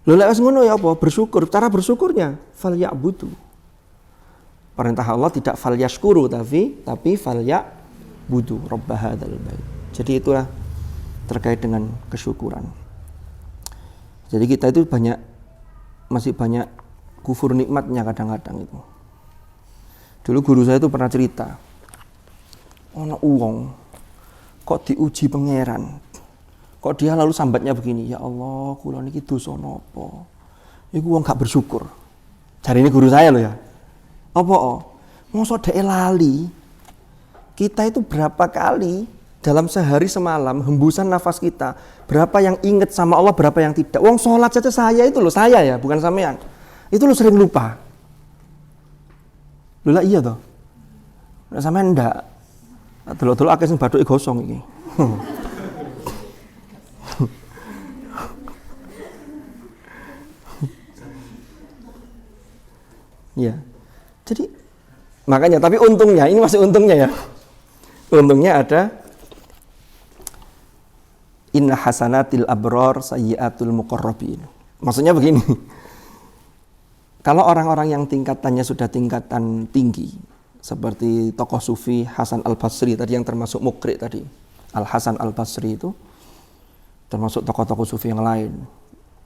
Lha lek wis ngono ya apa? Bersyukur. Cara bersyukurnya falyabudu. Perintah Allah tidak falyashkuru tapi falyabudu rabb hadzal bait. Jadi itulah terkait dengan kesyukuran. Jadi kita itu masih banyak kufur nikmatnya kadang-kadang itu. Dulu guru saya itu pernah cerita, ono uang kok diuji pangeran, kok dia lalu sambatnya begini, ya Allah, kula niki dosa napa? Iku wong gak bersyukur. Cari ini guru saya loh ya. Apa? Mosok dhek lali. Kita itu berapa kali dalam sehari semalam hembusan nafas kita, berapa yang ingat sama Allah, berapa yang tidak. Wong sholat saja saya itu loh, saya ya, bukan sampean. Itu lo sering lupa. Lho lah iya toh. Nek sampean ndak. Delok-delok akeh sing bathuke gosong iki. Ya. Jadi makanya, tapi untungnya, ini masih untungnya ya. Untungnya ada inna hasanatil abror sayyiatul muqarrabin. Maksudnya begini. Kalau orang-orang yang tingkatannya sudah tingkatan tinggi, seperti tokoh sufi Hasan Al-Basri tadi yang termasuk Muqri tadi. Al-Hasan Al-Basri itu termasuk tokoh-tokoh sufi yang lain.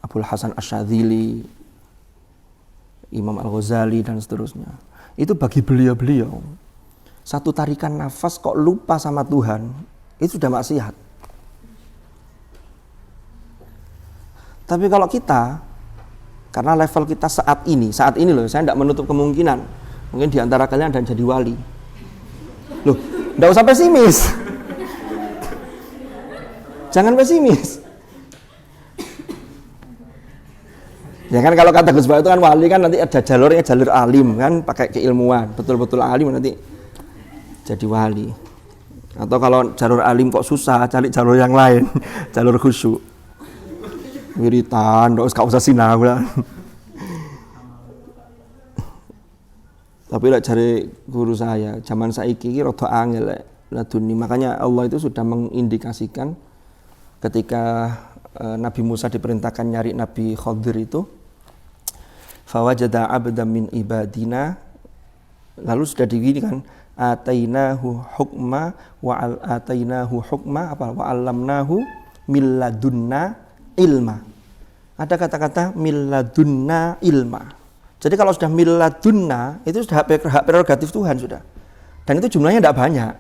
Abul Hasan Asyadzili, Imam Al-Ghazali dan seterusnya. Itu bagi beliau-beliau, satu tarikan nafas kok lupa sama Tuhan, itu sudah maksiat. Tapi kalau kita, karena level kita saat ini loh, saya tidak menutup kemungkinan, mungkin di antara kalian ada yang jadi wali. Loh, tidak usah pesimis. Jangan pesimis. Ya kan kalau kata Gus Bahat itu kan wali kan nanti ada jalurnya, jalur alim kan, pakai keilmuan, betul-betul alim nanti jadi wali. Atau kalau jalur alim kok susah, cari jalur yang lain, jalur khusyuk. Wiritan, ndak usah sinau lah. Tapi lek cari guru saya, zaman saiki iki rada angel lek laduni. Makanya Allah itu sudah mengindikasikan ketika Nabi Musa diperintahkan nyari Nabi Khadir itu, fawajada abdan min ibadina, lalu sudah digini kan, atainahu hukma wa 'allamnahu min ladunna ilma. Ada kata-kata min ladunna ilma. Jadi kalau sudah min ladunna itu sudah hak prerogatif Tuhan sudah. Dan itu jumlahnya tidak banyak.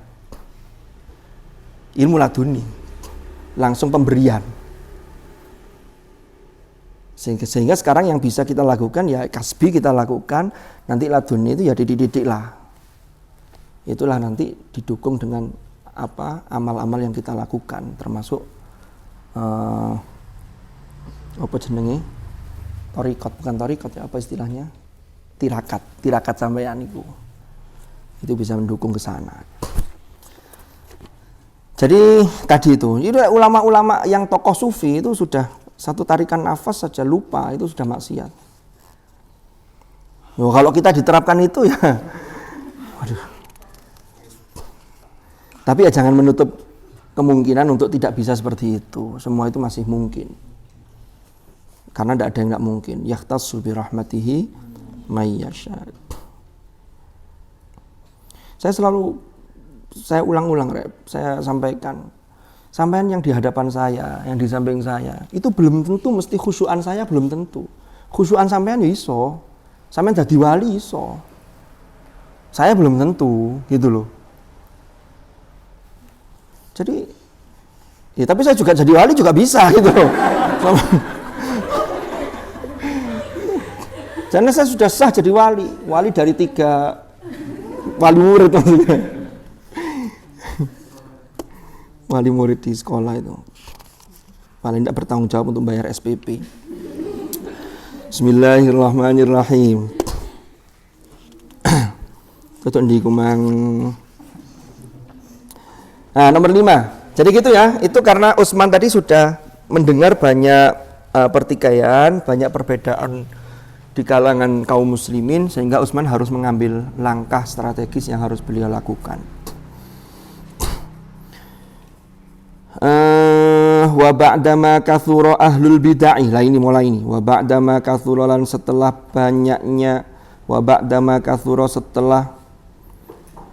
Ilmu laduni. Langsung pemberian. Sehingga sekarang yang bisa kita lakukan ya kasbi kita lakukan, nanti laduni itu ya dididik lah. Itulah nanti didukung dengan amal-amal yang kita lakukan, termasuk apa jenenge? Torikot, bukan torikot ya, apa istilahnya? Tirakat sampeyan itu bisa mendukung ke sana. Jadi tadi itu ulama-ulama yang tokoh sufi itu sudah satu tarikan nafas saja lupa, itu sudah maksiat. Kalau kita diterapkan itu ya, waduh. Tapi ya jangan menutup kemungkinan untuk tidak bisa seperti itu. Semua itu masih mungkin. Karena tidak ada yang tidak mungkin. Yahtassu bi rahmatihi may yasha. Saya ulang-ulang, saya sampaikan. Sampean yang di hadapan saya, yang di samping saya, itu belum tentu mesti khusyuan saya belum tentu. Khusyuan sampean ya iso. Sampean jadi wali iso. Saya belum tentu, gitu loh. Jadi ya tapi saya juga jadi wali juga bisa gitu loh. Karena saya sudah sah jadi wali dari 3 wali murid maksudnya. Wali murid di sekolah itu paling tidak bertanggung jawab untuk bayar SPP. Bismillahirrahmanirrahim. Tutuk ndi kumang. Nah, nomor 5. Jadi gitu ya, itu karena Utsman tadi sudah mendengar banyak pertikaian, banyak perbedaan di kalangan kaum muslimin, sehingga Utsman harus mengambil langkah strategis yang harus beliau lakukan. Wa ba'dama kathura ahlul bid'ah. Lah ini mulai ini. Wa ba'dama kathura, lan setelah banyaknya, wa ba'dama kathura, setelah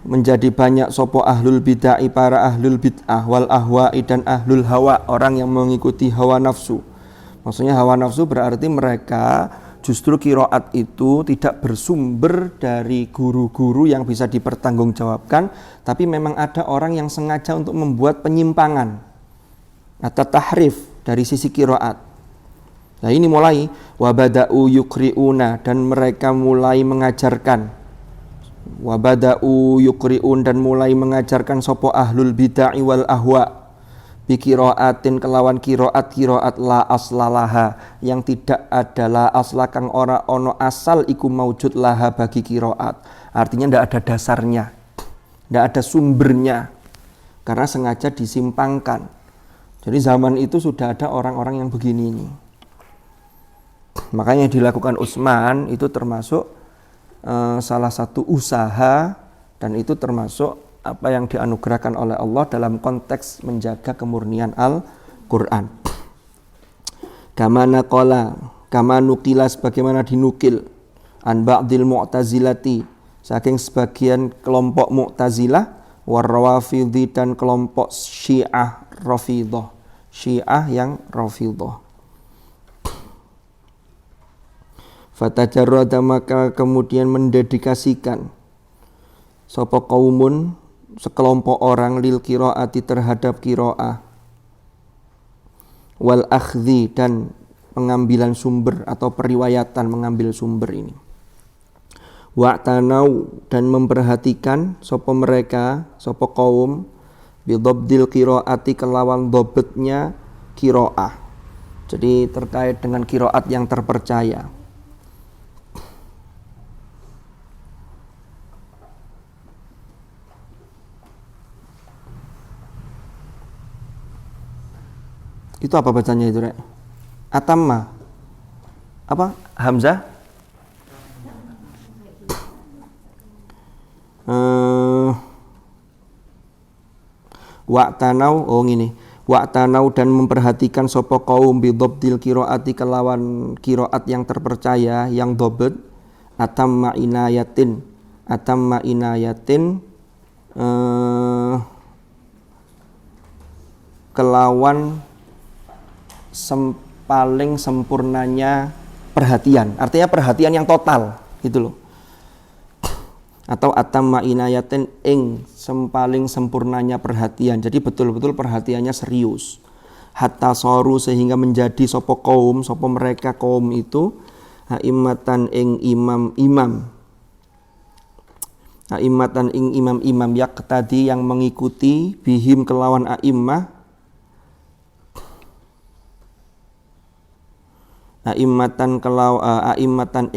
menjadi banyak sopo ahlul bid'ah, para ahlul bid'ah, wal ahwa'i, dan ahlul hawa, orang yang mengikuti hawa nafsu. Maksudnya hawa nafsu berarti mereka justru qiraat itu tidak bersumber dari guru-guru yang bisa dipertanggungjawabkan, tapi memang ada orang yang sengaja untuk membuat penyimpangan atau tahrif dari sisi qiraat. Nah ini mulai wabada'u yukri'una, dan mereka mulai mengajarkan, wabada'u yukri'un, dan mulai mengajarkan sopo ahlul bid'ah wal ahwa bi qiraatin, kelawan qiraat la aslalaha, yang tidak ada la asla, kang ora ono asal iku maujud laha bagi qiraat. Artinya tidak ada dasarnya, tidak ada sumbernya, karena sengaja disimpangkan. Jadi zaman itu sudah ada orang-orang yang begini ini. Makanya yang dilakukan Utsman itu termasuk salah satu usaha, dan itu termasuk apa yang dianugerahkan oleh Allah dalam konteks menjaga kemurnian Al-Quran. Kama nukila, sebagaimana dinukil, an ba'dil mu'tazilati, saking sebagian kelompok Mu'tazilah, warrawafidhi, dan kelompok Syiah Rafidah, Syiah yang Rafidah. Fatajarrada, maka kemudian mendedikasikan sapa kaumun, sekelompok orang, lil qiraati, terhadap qiraah, wal akhdhi, dan pengambilan sumber atau periwayatan, mengambil sumber ini. Wa'tanau, dan memperhatikan sapa mereka, sapa kaum, bidhabdil qiraati, kelawan dhabetnya qiraah. Jadi terkait dengan qiraat yang terpercaya. Itu apa bacanya itu, Rek? Atamma. Apa? Hamzah? Wa'tanau, oh ngene. Wa'tanau, dan memperhatikan sapa kaum bidhabdil qiraati, kelawan qiraat yang terpercaya, yang dhabet, atamma inayatin, kelawan sempaling sempurnanya perhatian. Artinya perhatian yang total, gitu loh. Atau atamma inayatin ing sempaling sempurnanya perhatian. Jadi betul-betul perhatiannya serius. Hatta soru sehingga menjadi sopo kaum, sopo mereka kaum itu a'immatan ing imam-imam. A'immatan ing imam-imam yaqtadi yang mengikuti bihim kelawan a'immah. A'immatan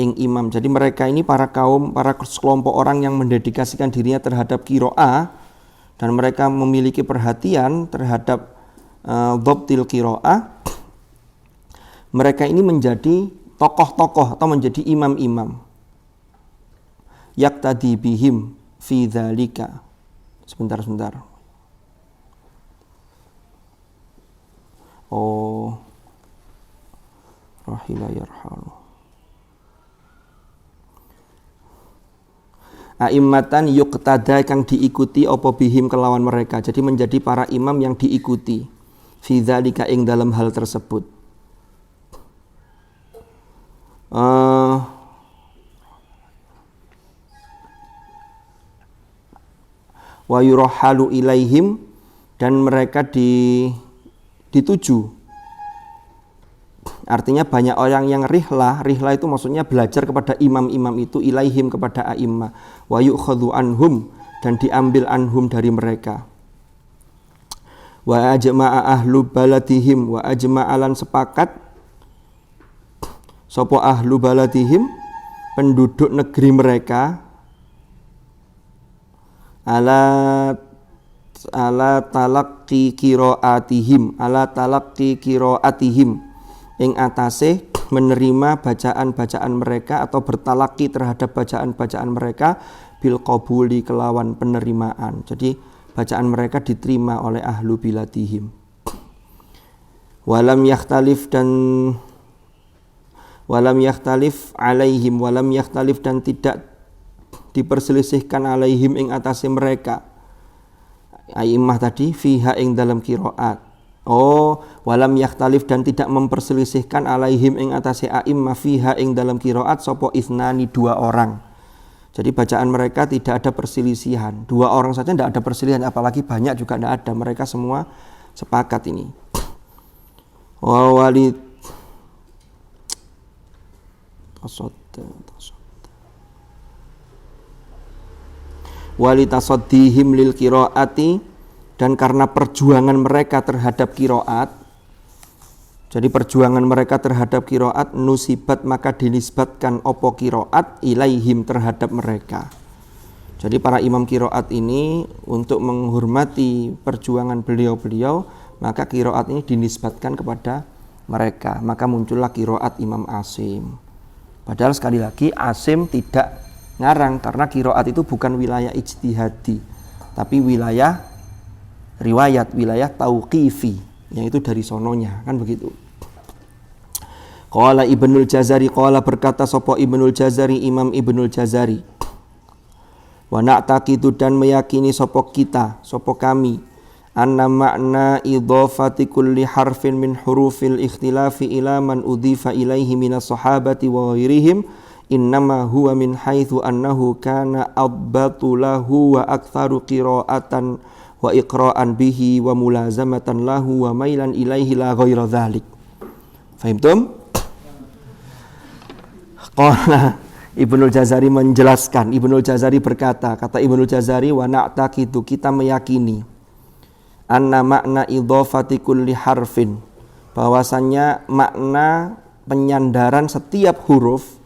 ing imam. Jadi mereka ini para kaum, para kelompok orang yang mendedikasikan dirinya terhadap qiraah dan mereka memiliki perhatian terhadap dhabtil qiraah. Mereka ini menjadi tokoh-tokoh atau menjadi imam-imam. Yaqtadi bihim fi dzalika. Sebentar. Rahila yarhalu. A'immatan yuqtada kang diikuti apa bihim kelawan mereka. Jadi menjadi para imam yang diikuti. Fi dzalika ing dalam hal tersebut. Wa yurahalu ilaihim dan mereka dituju. Artinya banyak orang yang rihlah itu maksudnya belajar kepada imam-imam itu, ilaihim kepada a'immah, wa yu'khadhu anhum dan diambil anhum dari mereka. Wa ajma'a ahlu baladihim wa ajma'alan sepakat sapa ahlu baladihim penduduk negeri mereka ala talaqqi qiraatihim ing atase menerima bacaan-bacaan mereka atau bertalaki terhadap bacaan-bacaan mereka bil qabuli kelawan penerimaan. Jadi bacaan mereka diterima oleh ahlu biladihim. Walam yakhtalif alaihim dan tidak diperselisihkan alaihim ing atase mereka. A'immah tadi fiha ing dalam qiraat. Walam yakhtalif dan tidak memperselisihkan alaihim ing atase a'immah fiha ing dalam qiraat sapa ithnani dua orang. Jadi bacaan mereka tidak ada perselisihan. Dua orang saja tidak ada perselisihan, apalagi banyak juga tidak ada. Mereka semua sepakat ini. Walitasaddihim lil qiraati dan karena perjuangan mereka terhadap qiraat. Jadi perjuangan mereka terhadap qiraat nusibat maka dinisbatkan opo qiraat ilaihim terhadap mereka. Jadi para imam qiraat ini untuk menghormati perjuangan beliau-beliau maka qiraat ini dinisbatkan kepada mereka. Maka muncullah qiraat Imam Asim. Padahal sekali lagi Asim tidak ngarang karena qiraat itu bukan wilayah ijtihadi tapi wilayah riwayat, wilayah tauqifi yang itu dari sononya, kan begitu. Qala Ibnul Jazari, qala berkata sapa Ibnul Jazari, Imam Ibnul Jazari, wa na'taqidu dan meyakini sapa kita, sapa kami, anna makna idhafati kulli harfin min hurufil ikhtilafi ila man udhifa ilaihi minas sahabati wa ghairihim innama huwa min haitsu annahu kana abbatu lahu wa aktsaru qira'atan wa iqra'an bihi wa mulazamatan lahu wa mailan ilaihi la ghaira dzalik. Fahimtum? Qala Ibnul Jazari menjelaskan, Ibnul Jazari berkata, kata Ibnul Jazari, wa na'taqidu kita meyakini anna makna idhafati kulli harfin bahwasannya makna penyandaran setiap huruf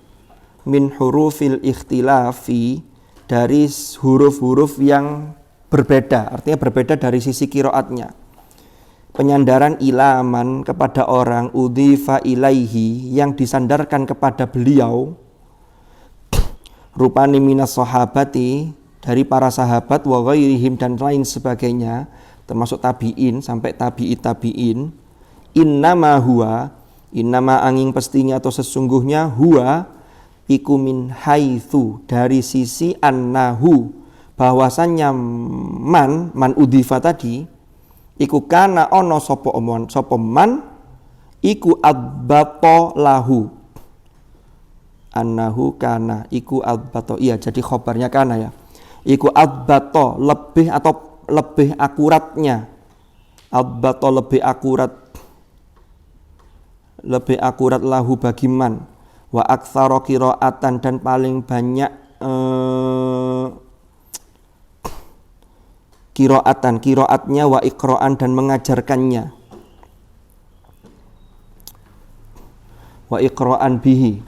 min hurufil ikhtilafi dari huruf-huruf yang berbeda, artinya berbeda dari sisi qiraatnya. Penyandaran ilaman kepada orang udhifa ilaihi yang disandarkan kepada beliau rupani minas sahabati dari para sahabat wa ghairihim dan lain sebagainya termasuk tabi'in sampai tabi'in innama angin pastinya atau sesungguhnya huwa iku min haitsu dari sisi annahu bahwasannya man udhifa tadi iku kana ono sapa man iku adbato lahu. Annahu kana iku adbato. Iya, jadi khobarnya kana ya. Iku adbato lebih atau lebih akuratnya. Adbato lebih akurat. Lebih akurat lahu bagi man. Wa aktsara qiraatan dan paling banyak qiraatnya wa iqra'an dan mengajarkannya. Wa iqra'an bihi.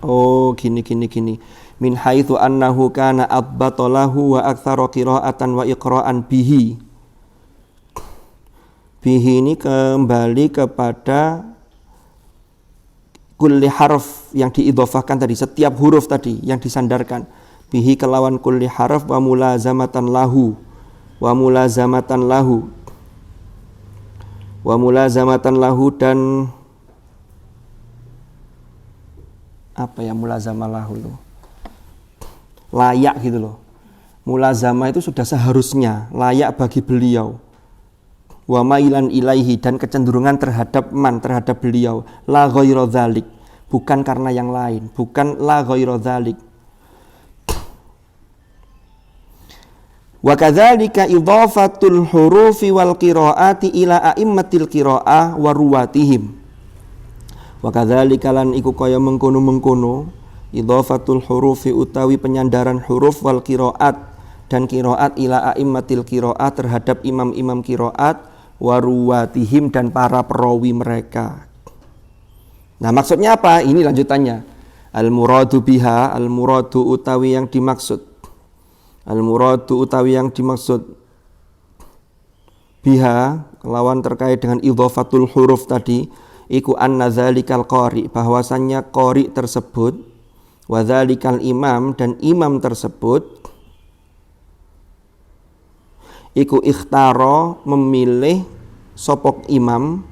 Oh, gini. Min haitsu annahu kana adbata lahu wa aktsara qira'atan wa iqra'an bihi. Bihi ini kembali kepada kulli harf yang diidhofahkan tadi, setiap huruf tadi yang disandarkan. Bihi kelawan kulli harf wa mulazamatan lahu. Wa mulazamatan lahu dan apa ya mulazamah lahu itu? Layak gitu loh. Mulazamah itu sudah seharusnya layak bagi beliau. Wa mailan ilaihi dan kecenderungan terhadap man, terhadap beliau. La ghairu dzalik, bukan karena yang lain, bukan la ghairu dzalik. Wa kadzalika idhafatul hurufi wal qiraati ila a'immatil qiraah wa ruwatihim. Wa kadzalika lan iku kaya mengkono-mengkono idhafatul hurufi utawi penyandaran huruf wal qiraat dan qiraat ila a'immatil qiraah terhadap imam-imam qiraat wa ruwatihim dan para perawi mereka. Nah, maksudnya apa? Ini lanjutannya. Al muradu biha, al muradu utawi yang dimaksud. Al-muradu utawi yang dimaksud biha lawan terkait dengan idhofatul huruf tadi iku anna dzalikal qari, bahwasannya qari tersebut wa dzalikal imam dan imam tersebut iku ikhtaro memilih sopok imam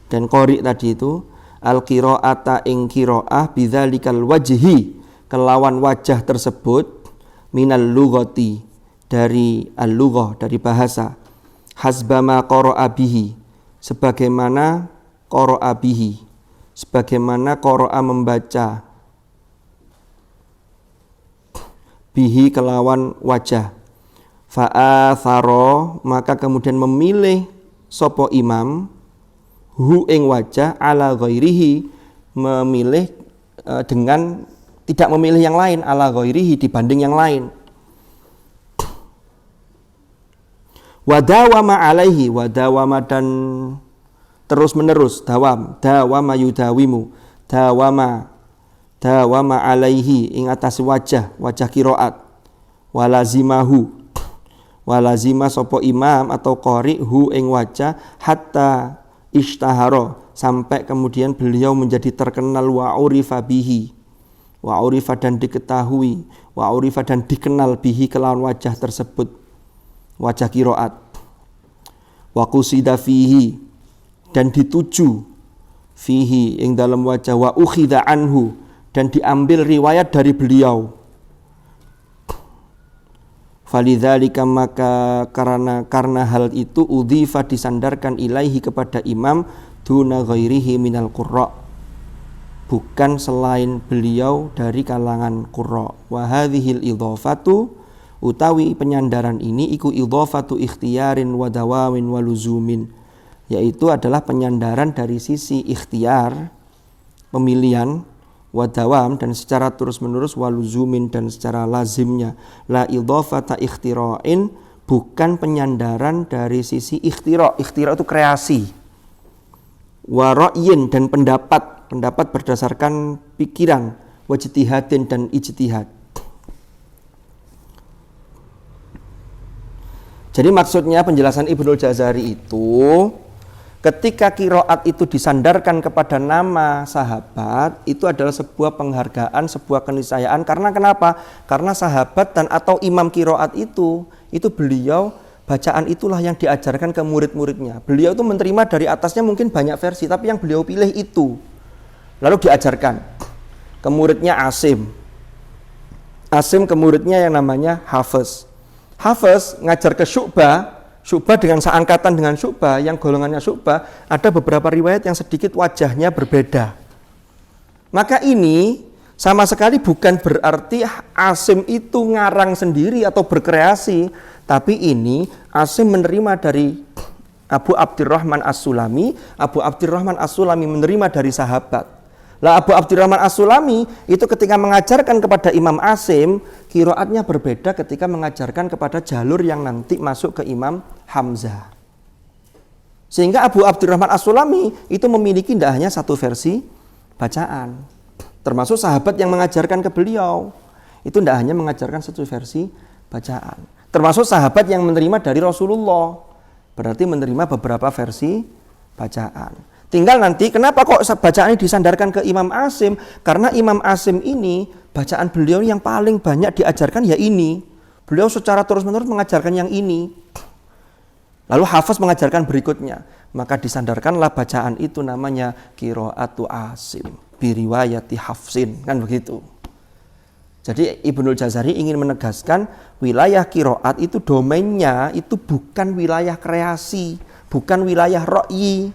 dan qari tadi itu al-qiraata ing qiraah bidzalikal wajhi kelawan wajah tersebut minal lughati dari al-lughah dari bahasa hasbama qara'a bihi sebagaimana qara'a bihi sebagaimana qara'a membaca bihi kelawan wajah fa'atharo maka kemudian memilih sopo imam hu ing wajah ala ghairihi memilih dengan tidak memilih yang lain ala ghairihi dibanding yang lain. Wadawama alaihi wadawama dan terus menerus dawama yudawimu dawama alaihi ing atas wajah qiraat walazima sopo imam atau qari hu ing wajah hatta ishtahara sampai kemudian beliau menjadi terkenal wa urifa bihi wa urifa dan diketahui wa urifa dan dikenal bihi kelawan wajah tersebut wajah qiraat wa qusida fihi dan dituju fihi ing dalam wajah wa ukhidha anhu dan diambil riwayat dari beliau falidzalika maka karena hal itu udhifa disandarkan ilaihi kepada imam duna ghairihi minal qurra bukan selain beliau dari kalangan qurra. Wa hadhil idhafatu utawi penyandaran ini iku idhafatu ikhtiyarin wa dawamin wa luzumin, yaitu adalah penyandaran dari sisi ikhtiar pemilihan wa dawam dan secara terus-menerus wa luzumin dan secara lazimnya. La idhafata ikhtira'in bukan penyandaran dari sisi ikhtira'. Ikhtira' itu kreasi. Wa ra'yin dan pendapat berdasarkan pikiran, wajtihadin dan ijtihad. Jadi maksudnya penjelasan Ibnul Jazari itu ketika qiraat itu disandarkan kepada nama sahabat itu adalah sebuah penghargaan, sebuah keniscayaan. Karena kenapa? Karena sahabat dan atau imam qiraat itu beliau bacaan itulah yang diajarkan ke murid-muridnya. Beliau itu menerima dari atasnya mungkin banyak versi, tapi yang beliau pilih itu lalu diajarkan ke muridnya Asim ke muridnya yang namanya Hafiz ngajar ke Syu'bah Syu'bah dengan seangkatan dengan Syu'bah, yang golongannya Syu'bah, ada beberapa riwayat yang sedikit wajahnya berbeda. Maka ini sama sekali bukan berarti Asim itu ngarang sendiri atau berkreasi, tapi ini Asim menerima dari Abu Abdurrahman As-Sulami. Abu Abdurrahman As-Sulami menerima dari sahabat. Lah Abu Abdurrahman As-Sulami itu ketika mengajarkan kepada Imam Asim, qiraatnya berbeda ketika mengajarkan kepada jalur yang nanti masuk ke Imam Hamzah. Sehingga Abu Abdurrahman As-Sulami itu memiliki tidak hanya satu versi bacaan. Termasuk sahabat yang mengajarkan ke beliau, itu tidak hanya mengajarkan satu versi bacaan. Termasuk sahabat yang menerima dari Rasulullah, berarti menerima beberapa versi bacaan. Tinggal nanti kenapa kok bacaan ini disandarkan ke Imam Asim? Karena Imam Asim ini bacaan beliau yang paling banyak diajarkan ya ini. Beliau secara terus-menerus mengajarkan yang ini. Lalu Hafiz mengajarkan berikutnya. Maka disandarkanlah bacaan itu namanya qiraatu Asim biriwayati Hafsin, kan begitu. Jadi Ibnul Jazari ingin menegaskan wilayah qiraat itu domainnya itu bukan wilayah kreasi, bukan wilayah ra'yi,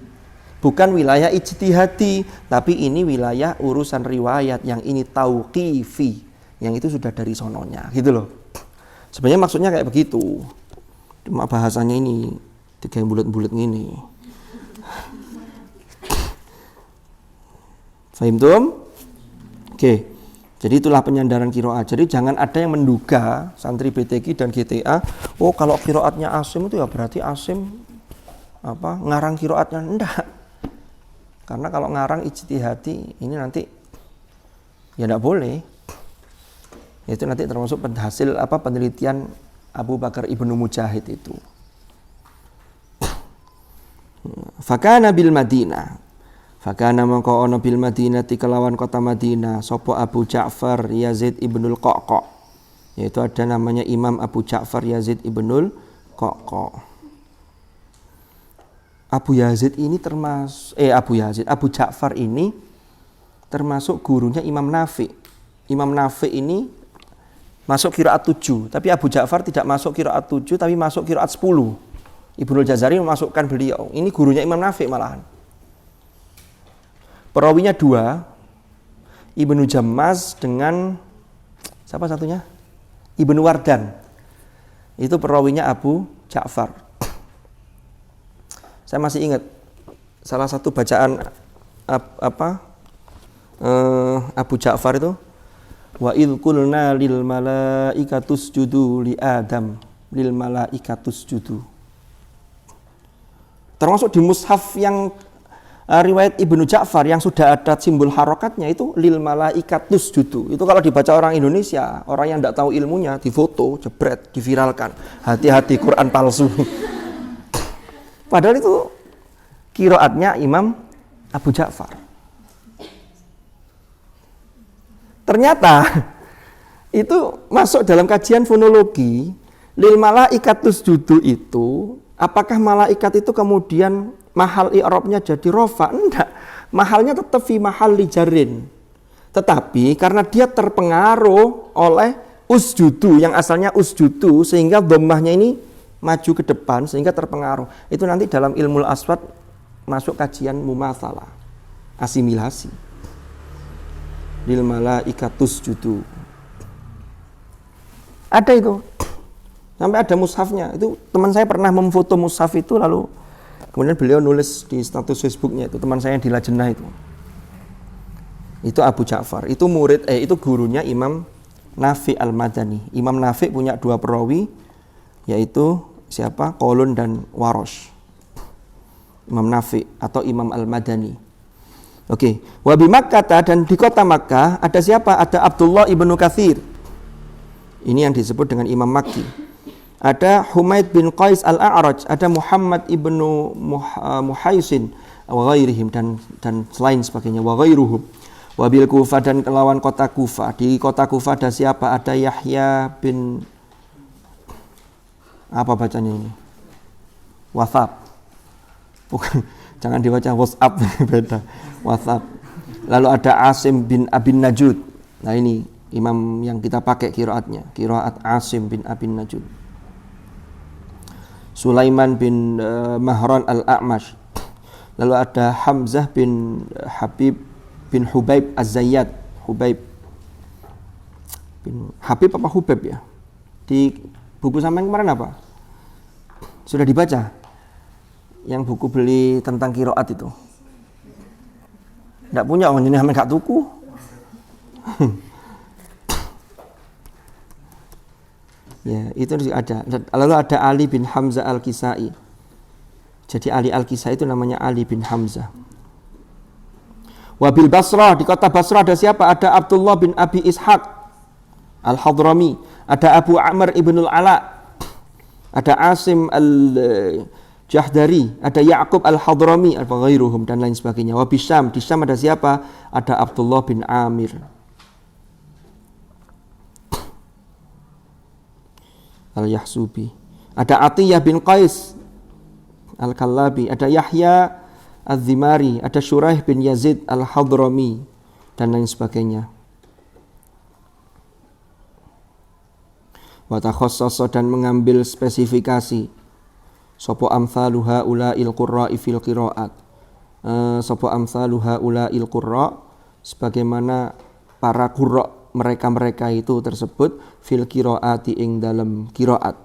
bukan wilayah ijtihadi, tapi ini wilayah urusan riwayat yang ini tauqifi, yang itu sudah dari sononya, gitu loh. Sebenarnya maksudnya kayak begitu. Cuma bahasanya ini tiga bulat-bulat gini. Fahim tum? Oke. Jadi itulah penyandaran qiraat. Jadi jangan ada yang menduga santri BTQ dan GTA, oh kalau qiraatnya Asim itu ya berarti Asim ngarang qiraatnya. Enggak. Karena kalau ngarang ijtihadi ini nanti ya enggak boleh. Itu nanti termasuk hasil penelitian Abu Bakar Ibnu Mujahid itu. Fakana bil Madinah. Fakana mangko ana bil Madinati kelawan kota Madinah sapa Abu Ja'far Yazid ibnul Qaqqa, yaitu ada namanya Imam Abu Ja'far Yazid ibnul Qaqqa. Abu Ja'far ini termasuk gurunya Imam Nafi. Imam Nafi ini masuk qiraat 7, tapi Abu Ja'far tidak masuk qiraat 7 tapi masuk qiraat 10. Ibnul Jazari memasukkan beliau. Ini gurunya Imam Nafi malahan. Perawinya 2, Ibnu Jammaz dengan siapa satunya? Ibnu Wardan. Itu perawinya Abu Ja'far. Saya masih ingat salah satu bacaan Abu Ja'far itu, wa idh qulna lil malaikatus judu li Adam lil malaikatus judu. Termasuk di mushaf yang riwayat Ibnu Ja'far yang sudah ada simbol harokatnya itu lil malaikatus judu. Itu kalau dibaca orang Indonesia, orang yang tidak tahu ilmunya, difoto, jebret, diviralkan. Hati-hati Quran palsu. Padahal itu qiraatnya Imam Abu Ja'far. Ternyata itu masuk dalam kajian fonologi. Lil malaikatus judu itu, apakah malaikat itu kemudian mahal i'rabnya jadi rofa? Enggak. Mahalnya tetap fi mahal lijarin. Tetapi karena dia terpengaruh oleh usjudu yang asalnya usjudu sehingga dhammahnya ini maju ke depan sehingga terpengaruh. Itu nanti dalam ilmu aswad masuk kajian mumatsalah, asimilasi. Lil malaikatus judu. Ada itu. Sampai ada mushafnya. Itu teman saya pernah memfoto mushaf itu lalu kemudian beliau nulis di status Facebooknya itu, teman saya yang di Lajnah itu. Itu Abu Ja'far. Itu itu gurunya Imam Nafi Al-Madani. Imam Nafi punya 2 perawi, yaitu siapa? Qalun dan Warosh. Imam Nafi atau Imam Al-Madani. Oke. Wa bi Makkah, dan di kota Makkah ada siapa? Ada Abdullah ibnu Katsir. Ini yang disebut dengan Imam Makki. Ada Humaid bin Qais al-A'raj, ada Muhammad ibnu Muhaisin wa ghairihim dan selain sebagainya, wa ghairuhum. Wa bil Kufah, dan kelawan kota Kufah. Di kota Kufah ada siapa? Ada Yahya bin apa bacanya ini? WhatsApp. Bukan, jangan dibaca WhatsApp, beda. WhatsApp. Lalu ada Asim bin Abin Najud. Nah ini imam yang kita pakai qiraatnya, qiraat Asim bin Abin Najud. Sulaiman bin Mahran al-A'mash. Lalu ada Hamzah bin Habib bin Hubaib Az-Zayyad. Hubaib bin Habib apa Hubaib ya? Di buku sampean kemarin apa? Sudah dibaca? Yang buku beli tentang qiraat itu. Enggak punya, ini sampean gak tuku. Ya, itu ada. Lalu ada Ali bin Hamzah Al-Kisai. Jadi Ali Al-Kisai itu namanya Ali bin Hamzah. Wabil Basrah, di kota Basrah ada siapa? Ada Abdullah bin Abi Ishaq Al-Hadrami, ada Abu Amr ibnul Ala, ada Asim Al-Jahdari, ada Ya'qub Al-Hadrami, al-ghairuhum dan lain sebagainya. Wa Bisyam, di Syam ada siapa? Ada Abdullah bin Amir. Al-Yahsubi. Ada Atiyah bin Qais Al-Kallabi, ada Yahya Az-Zimari, ada Syuraih bin Yazid Al-Hadrami dan lain sebagainya. Wa takhassasa dan mengambil spesifikasi sapa amsaluha ulail qurra'i fil qiraat. Sapa amsaluha ulail qurra, sebagaimana para qurra mereka-mereka itu tersebut fil qiraati ing dalam qiraat.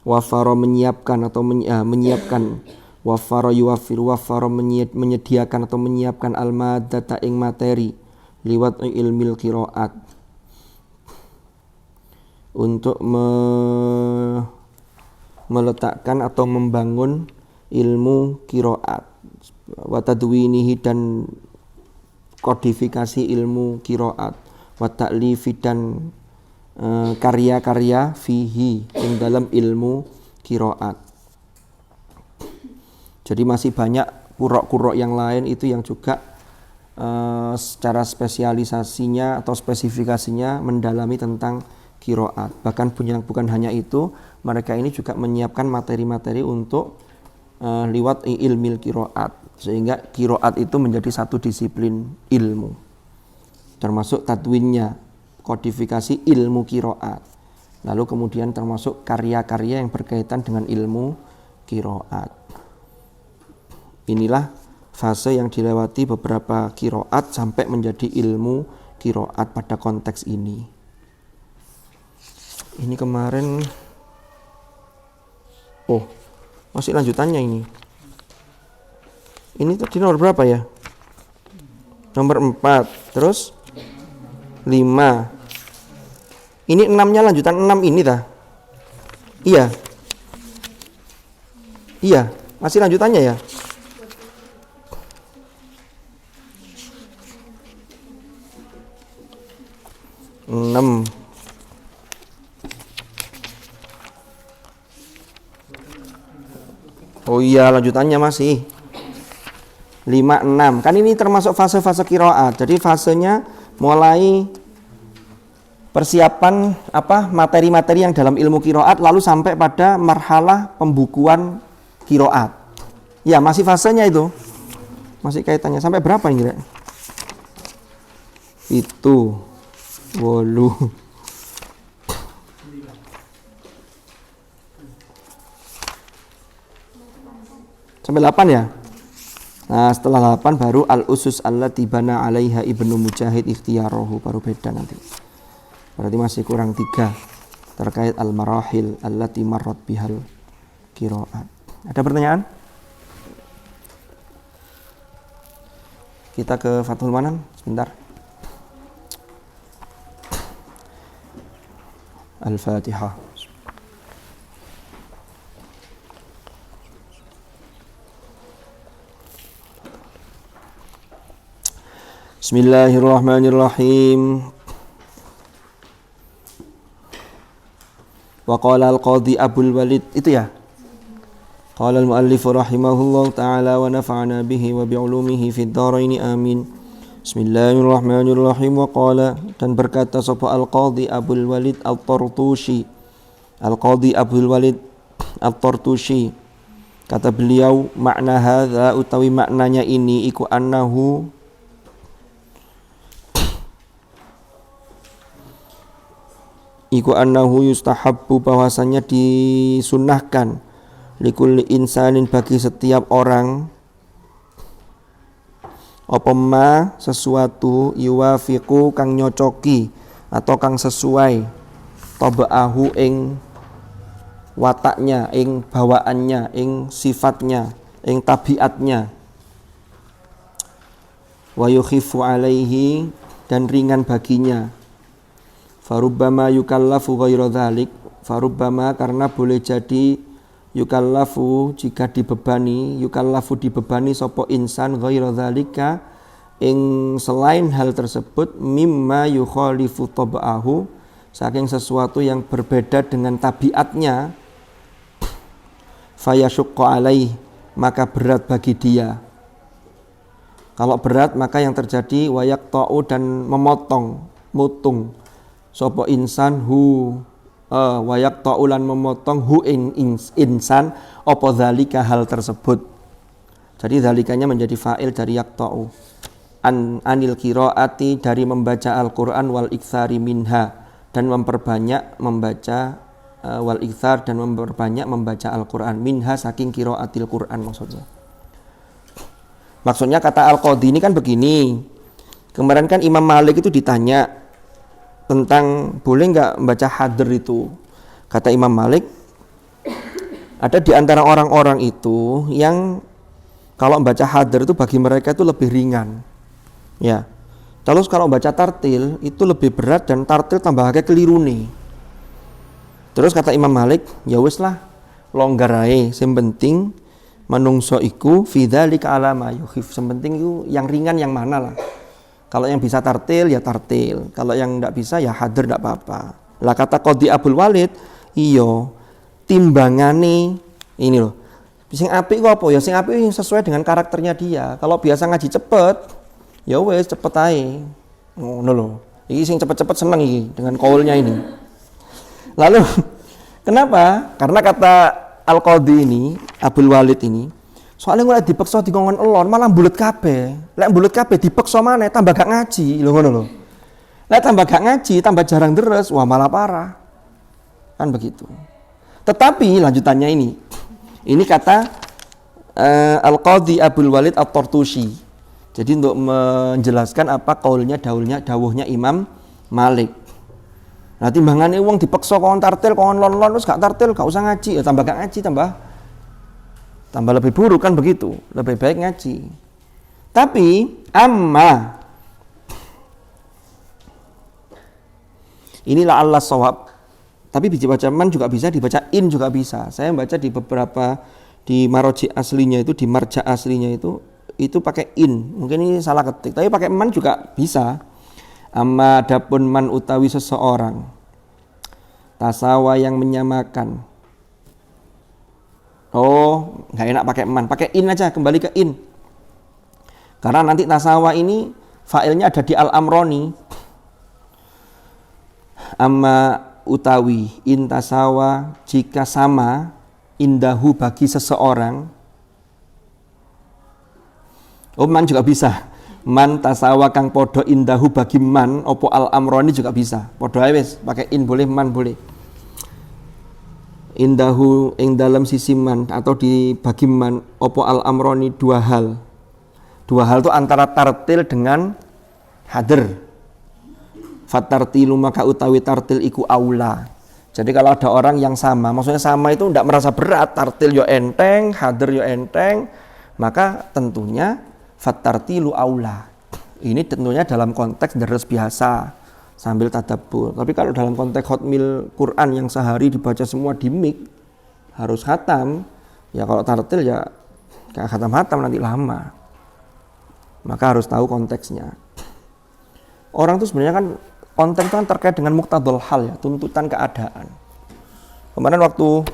Wafaro menyiapkan atau menyiapkan, wafaro yuwafiru, wafaro menyediakan atau menyiapkan al-maddata ing materi liwat ilmil qiraat, untuk meletakkan atau membangun ilmu qiraat, wa tadwinihi dan kodifikasi ilmu qiraat, wa ta'lifi dan karya-karya fihi ing dalam ilmu qiraat. Jadi masih banyak qurra-qurra yang lain itu yang juga secara spesialisasinya atau spesifikasinya mendalami tentang qiraat. Bahkan bukan hanya itu, mereka ini juga menyiapkan materi-materi untuk liwat ilmil qiraat, sehingga qiraat itu menjadi satu disiplin ilmu, termasuk tadwinnya, kodifikasi ilmu qiraat. Lalu kemudian termasuk karya-karya yang berkaitan dengan ilmu qiraat. Inilah fase yang dilewati beberapa qiraat sampai menjadi ilmu qiraat pada konteks ini. Ini kemarin masih lanjutannya ini. Ini tadi nomor berapa ya? Nomor 4. Terus 5. Ini 6-nya lanjutan 6 ini dah. Iya. Iya, masih lanjutannya ya. Oh iya, lanjutannya masih 5, 6. Kan ini termasuk fase-fase qiraat. Jadi fasenya mulai persiapan materi-materi yang dalam ilmu qiraat, lalu sampai pada marhalah pembukuan qiraat. Ya, masih fasenya itu. Masih kaitannya sampai berapa ini, Rek? Itu 8. Sampai 8 ya? Nah, setelah 8 baru al-usus allati bana 'alaiha Ibnu Mujahid ikhtiyarahu, baru beda nanti. Berarti masih kurang 3 terkait al-marahil allati marrat bihal qiraat. Ada pertanyaan? Kita ke Fathul Manan sebentar. Al-Fatihah. Bismillahirrahmanirrahim. Wa qala al-qadhi Abul Walid, itu ya. Qala al-muallif rahimahullah ta'ala wa nafa'ana bihi wa bi'ulumihi fid dharain amin. Bismillahirrahmanirrahim. Wa qala, dan berkata sapa al-qadhi Abul Walid al-Tartushi. Al-qadhi Abul Walid al-Tartushi, kata beliau, makna hadza utawi maknanya ini iku annahu iku annahu yustahabbu bahwasanya disunnahkan likulli insanin bagi setiap orang apa ma sesuatu yuwafiqu kang nyocoki atau kang sesuai tabaahu ing wataknya, ing bawaannya, ing sifatnya, ing tabiatnya. Wa yukhifu alaihi dan ringan baginya. Farubbama yukallafu ghairu dzalik, farubbama karena boleh jadi yukallafu jika dibebani, yukallafu dibebani sapa insan ghairu dzalika ing selain hal tersebut mimma yukhalifu tab'ahu saking sesuatu yang berbeda dengan tabiatnya, fayashqa alaih maka berat bagi dia. Kalau berat maka yang terjadi wayaqta'u dan memotong, mutung sapa insan hu wayaqta'u lan memotong hu insan apa zalika hal tersebut. Jadi zalikanya menjadi fa'il dari yaqta'u. Anil qiraati dari membaca Al-Qur'an wal iktsari minha dan memperbanyak membaca wal iktsar dan memperbanyak membaca Al-Qur'an minha saking qiraatil Qur'an maksudnya. Maksudnya kata Al-Qadhi ini kan begini. Kemarin kan Imam Malik itu ditanya tentang boleh enggak membaca hadr itu. Kata Imam Malik, ada di antara orang-orang itu yang kalau membaca hadr itu bagi mereka itu lebih ringan. Ya. Terus kalau membaca tartil itu lebih berat dan tartil tambahnya keliru nih. Terus kata Imam Malik, ya wis lah, longgar ae, sing penting manungso iku fi dzalika ala ma yukhif. Sing penting itu yang ringan yang mana lah. Kalau yang bisa tartil ya tartil, kalau yang enggak bisa ya hadr enggak apa-apa. Lah kata Qadhi Abdul Walid, iya timbangane ini loh. Sing apik ku apa ya? Sing apik sesuai dengan karakternya dia. Kalau biasa ngaji cepet, ya wes cepet ae. Ngono lho. Iki sing cepet-cepet seneng iki dengan kaulnya ini. Lalu kenapa? Karena kata Al-Qadhi ini, Abdul Walid ini, soalnya gue dipaksa dikongkon elon malah bulet kabeh. Lek bulet kabeh dipaksa maneh tambah gak ngaji, lho ngono lho. Lek tambah gak ngaji, tambah jarang deres, wah malah parah. Kan begitu. Tetapi lanjutannya ini. Ini kata Al-Qadhi Abdul Walid At-Tartushi. Jadi untuk menjelaskan apa kaulnya dawuhnya Imam Malik. Nah timbangannya wong dipaksa kon tartil kon lon-lon terus gak tartil gak usah ngaji, ya tambah gak ngaji tambah lebih buruk kan begitu. Lebih baik ngaji. Tapi amma inilah Allah shawab. Tapi dibaca man juga bisa, dibaca in juga bisa. Saya baca di beberapa di maroji aslinya itu, di marja aslinya itu pakai in. Mungkin ini salah ketik, tapi pakai man juga bisa. Amma adapun man utawi seseorang tasawa yang menyamakan. Oh, nggak enak pakai man, pakai in aja, kembali ke in. Karena nanti tasawa ini failnya ada di al-amroni. Amma utawi in tasawa jika sama indahu bagi seseorang. Oh, man juga bisa. Man tasawa kang podo indahu bagi man opo al-amroni juga bisa. Podo ae wis, pakai in boleh, man boleh. Indahu ing dalam sisi man atau di bagi man opo al-amroni dua hal. Dua hal itu antara tartil dengan hadr. Fatartilu maka utawi tartil iku aula. Jadi kalau ada orang yang sama, maksudnya sama itu tidak merasa berat, tartil yo enteng, hadr yo enteng, maka tentunya fatartilu aula. Ini tentunya dalam konteks deres biasa sambil tadabbur. Tapi kalau dalam konteks khotmil Quran yang sehari dibaca semua di mik harus khatam, ya kalau tartil ya kayak khatam nanti lama. Maka harus tahu konteksnya. Orang itu sebenarnya kan konteks itu kan terkait dengan muqtadul hal ya, tuntutan keadaan. Kemarin waktu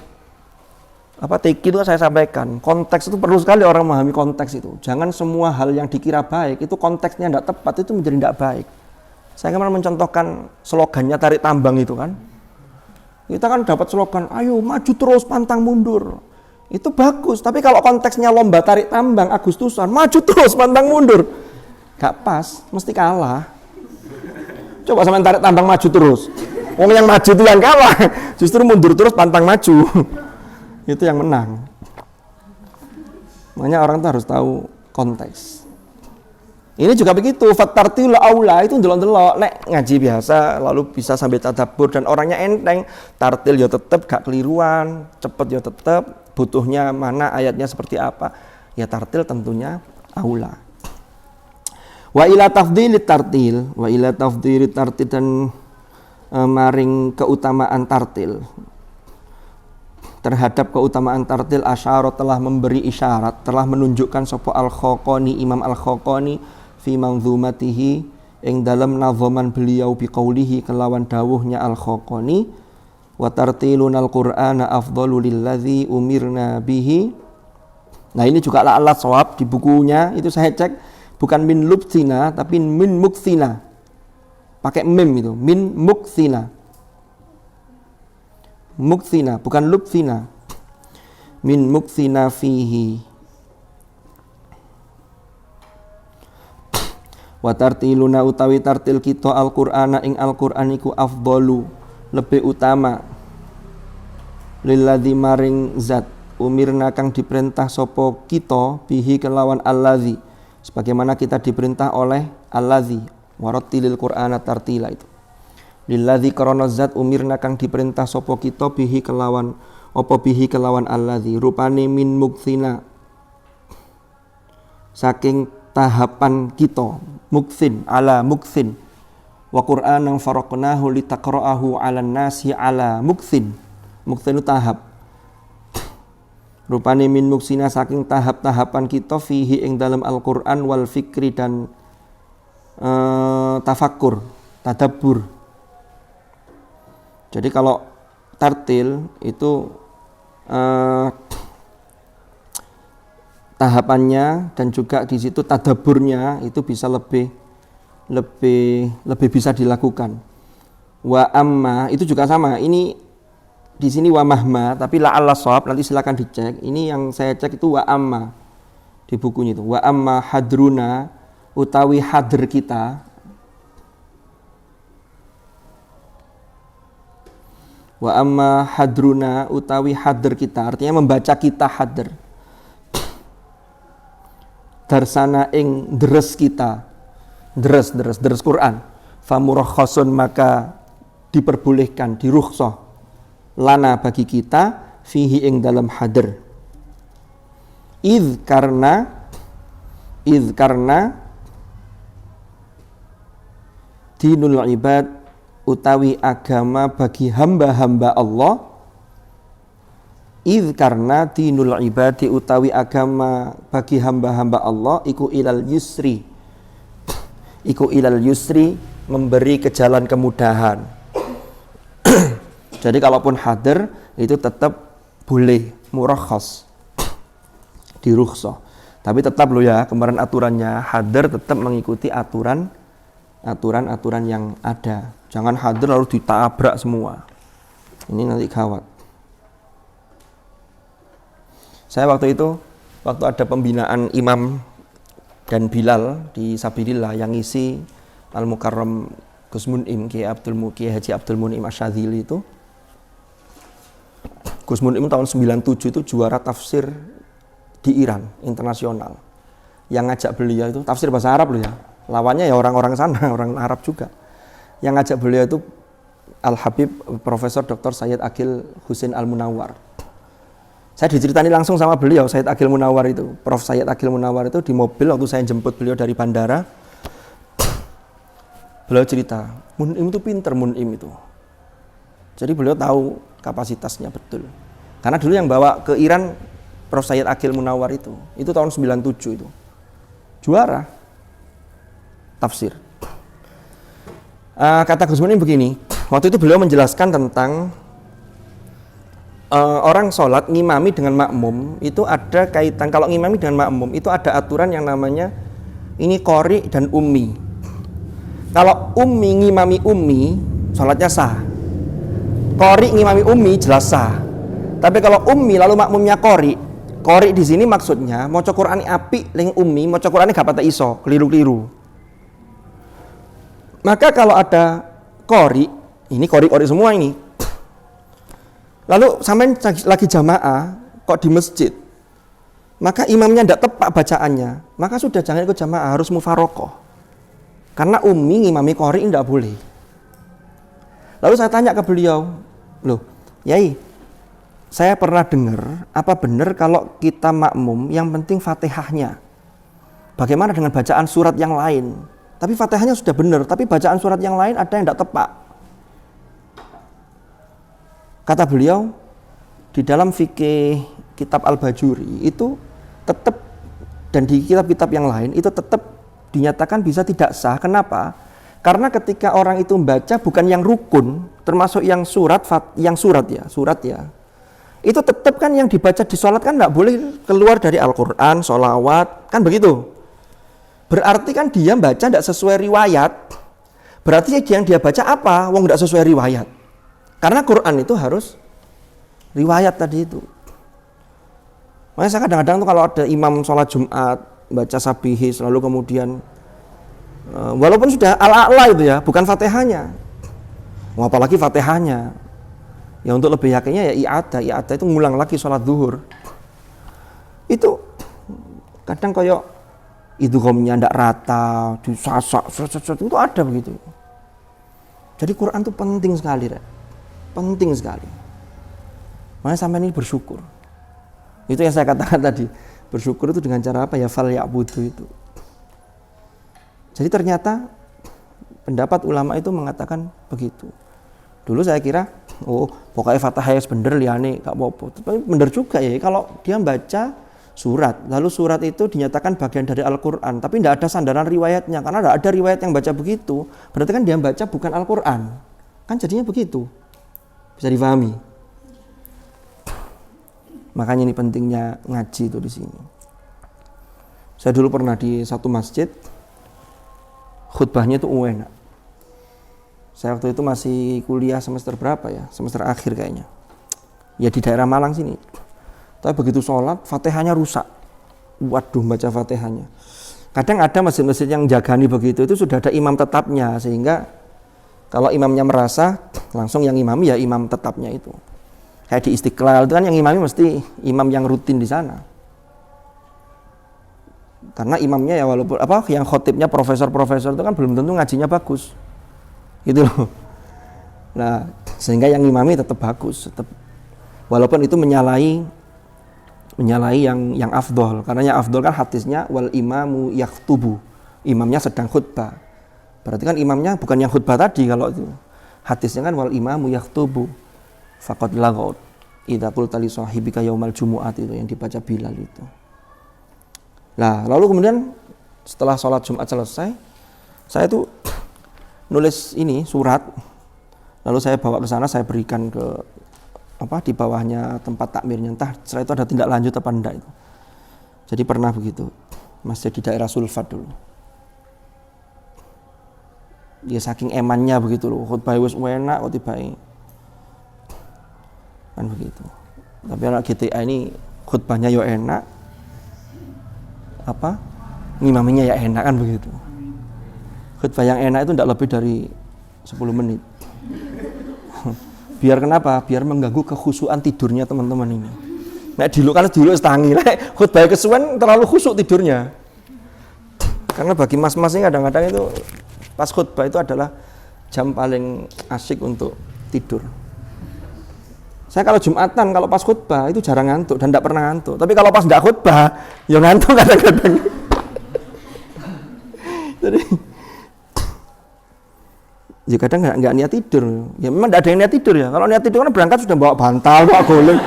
TQ itu saya sampaikan, konteks itu perlu sekali orang memahami konteks itu. Jangan semua hal yang dikira baik, itu konteksnya tidak tepat, itu menjadi tidak baik. Saya kemarin mencontohkan slogannya tarik tambang itu kan. Kita kan dapat slogan, ayo maju terus pantang mundur. Itu bagus, tapi kalau konteksnya lomba tarik tambang Agustusan, maju terus pantang mundur. Gak pas, mesti kalah. Coba sampean tarik tambang maju terus. Wong yang maju itu yang kalah. Justru mundur terus pantang maju. Itu yang menang. Makanya orang tuh harus tahu konteks. Ini juga begitu, fatartil aula itu ndelok-ndelok nek ngaji biasa lalu bisa sambil tadabbur dan orangnya enteng, tartil ya tetep gak keliruan, cepet ya tetep, butuhnya mana ayatnya seperti apa. Ya tartil tentunya aula. Wa ila tafdhilit tartil, wa ila tafdhilit tartil dan maring keutamaan tartil. Terhadap keutamaan tartil asyara telah memberi isyarat, telah menunjukkan sapa Al-Khaqani, Imam Al-Khaqani fi manzumatihi ing dalam nazaman beliau biqaulihi kelawan dawuhnya Al-Khaqani wa tartilunal qur'ana afdalu lillazi umirna bihi. Nah ini juga alat shawab di bukunya itu saya cek bukan min lubsina tapi min muksina, pakai mim itu min muksina, muksina bukan lubsina, min muksina fihi. Wa tartiluna utawi tartil kita Al-Qur'ana ing Al-Qur'an iku afdalu lebih utama lilladzi maring zat umirna kang diperintah sapa kita bihi kelawan alladzi sebagaimana kita diperintah oleh alladzi warattilil Qur'ana tartila itu lilladzi karana zat umirna kang diperintah sapa kita bihi kelawan apa bihi kelawan alladzi rupane min muksina saking tahapan kita muksin ala muksin wa qur'anan faraqnahu litaqra'ahu 'alan nasi ala muksin. Muksin itu tahap rupane min muksina saking tahap-tahapan kita fihi ing dalam Al-Qur'an wal fikri dan tafakkur tadabbur. Jadi kalau tartil itu tahapannya dan juga di situ tadaburnya itu bisa lebih bisa dilakukan. Wa amma itu juga sama. Ini di sini wa mahma tapi la'alla shawab nanti silakan dicek. Ini yang saya cek itu wa amma di bukunya itu. Wa amma hadruna utawi hadir kita. Wa amma hadruna utawi hadir kita artinya membaca kita hadir. Darsana ing deres kita deres Quran famurakhasun maka diperbolehkan dirukhsah lana bagi kita fihi ing dalam hadir id karena dinul ibad utawi agama bagi hamba-hamba Allah karena dinul ibadi utawi agama bagi hamba-hamba Allah iku ilal yusri memberi ke jalan kemudahan. Jadi kalaupun hadir itu tetap boleh murakhas dirukhsah. Tapi tetap lo ya kemarin aturannya hadir tetap mengikuti aturan yang ada. Jangan hadir lalu ditabrak semua. Ini nanti gawat. Saya waktu ada pembinaan imam dan Bilal di Sabilillah yang ngisi Al-Mukarram Gus Mun'im Kiai Haji Abdul Mun'im Asyadzili itu. Gus Mun'im tahun 97 itu juara tafsir di Iran internasional. Yang ngajak beliau itu tafsir bahasa Arab loh ya. Lawannya ya orang-orang sana, orang Arab juga. Yang ngajak beliau itu Al-Habib Profesor Dr. Sayyid Aqil Husain Al-Munawwar. Saya diceritani langsung sama beliau, Sayyid Aqil Munawwar itu. Prof. Sayyid Aqil Munawwar itu di mobil waktu saya jemput beliau dari bandara. Beliau cerita, Mun'im itu pinter Mun'im itu. Jadi beliau tahu kapasitasnya betul. Karena dulu yang bawa ke Iran Prof. Sayyid Aqil Munawwar itu tahun 97 itu. Juara tafsir. Kata Gus Mun'im begini, waktu itu beliau menjelaskan tentang orang sholat ngimami dengan makmum itu ada kaitan. Kalau ngimami dengan makmum itu ada aturan yang namanya ini qori dan ummi. Kalau ummi ngimami ummi sholatnya sah, qori ngimami ummi jelas sah. Tapi kalau ummi lalu makmumnya qori di sini maksudnya maca Qur'an apik ling ummi, maca Qur'ane gak pati iso, keliru-keliru. Maka kalau ada qori Ini qori-qori semua ini. Lalu sampai lagi jamaah kok di masjid, maka imamnya tidak tepat bacaannya, maka sudah jangan ikut jamaah, harus mufarokoh. Karena umi ngimami qori tidak boleh. Lalu saya tanya ke beliau, loh, Yai, saya pernah dengar, apa benar kalau kita makmum yang penting Fatihahnya? Bagaimana dengan bacaan surat yang lain? Tapi Fatihahnya sudah benar, tapi bacaan surat yang lain ada yang tidak tepat. Kata beliau, di dalam fikih kitab Al-Bajuri itu tetap, dan di kitab-kitab yang lain itu tetap dinyatakan bisa tidak sah. Kenapa? Karena ketika orang itu membaca bukan yang rukun, termasuk yang surat ya. Itu tetap kan yang dibaca di sholat kan tidak boleh keluar dari Al-Quran, sholawat, kan begitu. Berarti kan dia baca tidak sesuai riwayat. Berarti yang dia baca apa? Wong tidak sesuai riwayat. Karena Quran itu harus riwayat tadi itu. Makanya saya kadang-kadang tuh kalau ada imam sholat Jumat baca sabihis lalu kemudian walaupun sudah ala-ala itu ya, bukan Fatihahnya. Apalagi Fatihahnya. Ya untuk lebih yakinnya ya i'adah itu ngulang lagi sholat zuhur. Itu kadang kayak idghamnya ndak rata, disasak, itu ada begitu. Jadi Quran itu penting sekali, Rek. Penting sekali. Makanya sampai ini bersyukur. Itu yang saya katakan tadi. Bersyukur itu dengan cara apa ya? Fal ya'budu itu. Jadi ternyata pendapat ulama itu mengatakan begitu. Dulu saya kira, pokoknya Fatihah bener liane gak apa-apa. Tapi bener juga ya, kalau dia baca surat, lalu surat itu dinyatakan bagian dari Al-Quran, tapi tidak ada sandaran riwayatnya, karena tidak ada riwayat yang baca begitu, berarti kan dia baca bukan Al-Quran. Kan jadinya begitu. Bisa difahami. Makanya ini pentingnya ngaji itu di sini. Saya dulu pernah di satu masjid, khutbahnya itu enak. Saya waktu itu masih kuliah semester berapa ya? Semester akhir kayaknya. Ya di daerah Malang sini. Tapi begitu sholat, Fatihahnya rusak. Waduh, baca Fatihahnya. Kadang ada masjid-masjid yang jagani begitu, itu sudah ada imam tetapnya, sehingga kalau imamnya merasa, langsung yang imami ya imam tetapnya itu. Kayak di Istiqlal itu kan yang imami mesti imam yang rutin di sana. Karena imamnya ya walaupun yang khotibnya profesor-profesor itu kan belum tentu ngajinya bagus. Gitu loh. Nah, sehingga yang imami tetap bagus, tetap walaupun itu menyalahi yang afdol, karena yang afdol kan hadisnya wal imamu yakhtubu, imamnya sedang khutbah. Berarti kan imamnya bukan yang khutbah tadi, kalau itu hadisnya kan wal imamu yakhtubu faqad lagaut idza qulta li sahibika yaumal jumu'at, itu yang dibaca Bilal itu. Nah, lalu kemudian setelah sholat Jumat selesai, saya itu nulis ini surat, lalu saya bawa ke sana, saya berikan ke di bawahnya tempat takmirnya, entah setelah itu ada tindak lanjut apa enggak itu. Jadi pernah begitu, masih di daerah Sulfat dulu. Dia saking emannya begitu loh, khutbah wis enak kok tiba-tiba kan begitu. Tapi anak GTA ini khutbahnya yo enak, ngimaminya ya enak kan begitu. Khutbah yang enak itu tidak lebih dari 10 menit. Biar kenapa? Biar mengganggu kekhusyuan tidurnya teman-teman ini. Kalau dulu setangi, khutbah kesuwen terlalu khusyuk tidurnya. Karena bagi mas-mas ini kadang-kadang itu pas khutbah itu adalah jam paling asyik untuk tidur. Saya kalau Jumatan, kalau pas khutbah itu jarang ngantuk dan tidak pernah ngantuk. Tapi kalau pas tidak khutbah, ya ngantuk kadang-kadang. Jadi ya kadang nggak niat tidur. Ya memang tidak ada yang niat tidur ya. Kalau niat tidur kan berangkat sudah bawa bantal, bawa goleng.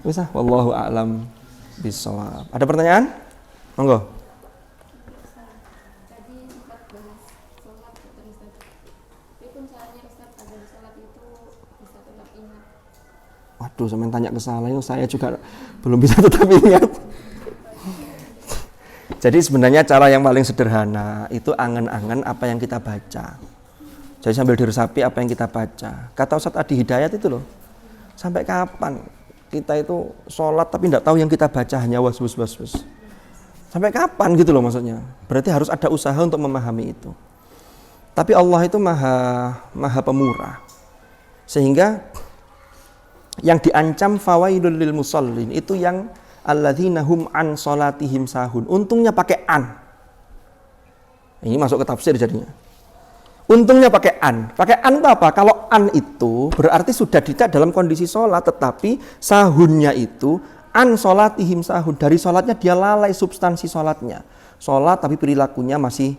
Bisa, wallahu a'lam bishawab. Ada pertanyaan? Monggo. Tadi sempat bahas sholat terus tadi. Tapi pun caranya Ustaz ada di sholat itu bisa tetap ingat. Waduh, saya tanya ke saya juga belum bisa tetap ingat. Jadi sebenarnya cara yang paling sederhana itu angan-angan apa yang kita baca. Jadi sambil diresapi apa yang kita baca. Kata Ustaz Adi Hidayat itu loh, sampai kapan kita itu sholat tapi tidak tahu yang kita baca hanya was. Sampai kapan gitu loh maksudnya. Berarti harus ada usaha untuk memahami itu. Tapi Allah itu maha pemurah. Sehingga yang diancam fawailul lil musallin itu yang alladzina hum an salatihim sahun. Untungnya pakai an. Ini masuk ke tafsir jadinya. Untungnya pakai an. Pakai an itu apa? Kalau an itu berarti sudah tidak dalam kondisi sholat, tetapi sahunnya itu an sholatihim sahun. Dari sholatnya dia lalai substansi sholatnya. Sholat tapi perilakunya masih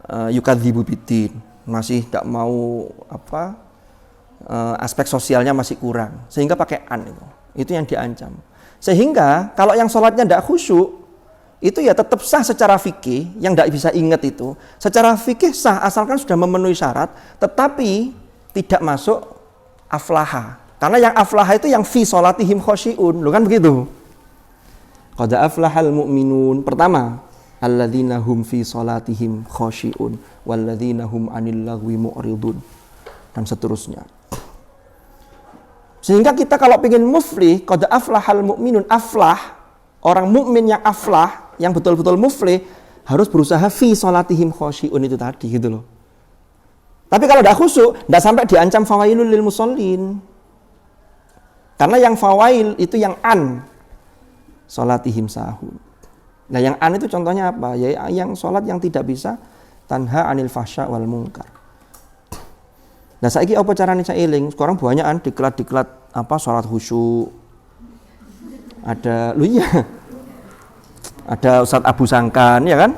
yukadzibu bidin, masih tidak mau aspek sosialnya masih kurang. Sehingga pakai an itu. Itu yang diancam. Sehingga kalau yang sholatnya tidak khusyuk, itu ya tetap sah secara fikih, yang tidak bisa ingat itu. Secara fikih sah asalkan sudah memenuhi syarat, tetapi tidak masuk aflaha. Karena yang aflaha itu yang fi sholatihim khosyi'un, loh kan begitu. Qad aflahal mu'minun. Pertama, alladzina hum fi sholatihim khosyi'un walladzina hum 'anil lagwi mu'ridun, dan seterusnya. Sehingga kita kalau ingin muflih, qad aflahal mu'minun, aflah, orang mukmin yang aflah, yang betul-betul muflih, harus berusaha fi sholatihim khosyi'un itu tadi gitu loh. Tapi kalau tidak khusyuk, tidak sampai diancam fawailul lil musallin. Karena yang fawail itu yang an sholatihim sahun. Nah yang an itu contohnya apa? Ya yang sholat yang tidak bisa tanha anil fahsya wal munkar. Nah saiki apa carane cak eling? Sekarang banyakan diklat sholat khusyuk. Ada ada Ustadz Abu Sangkan ya kan?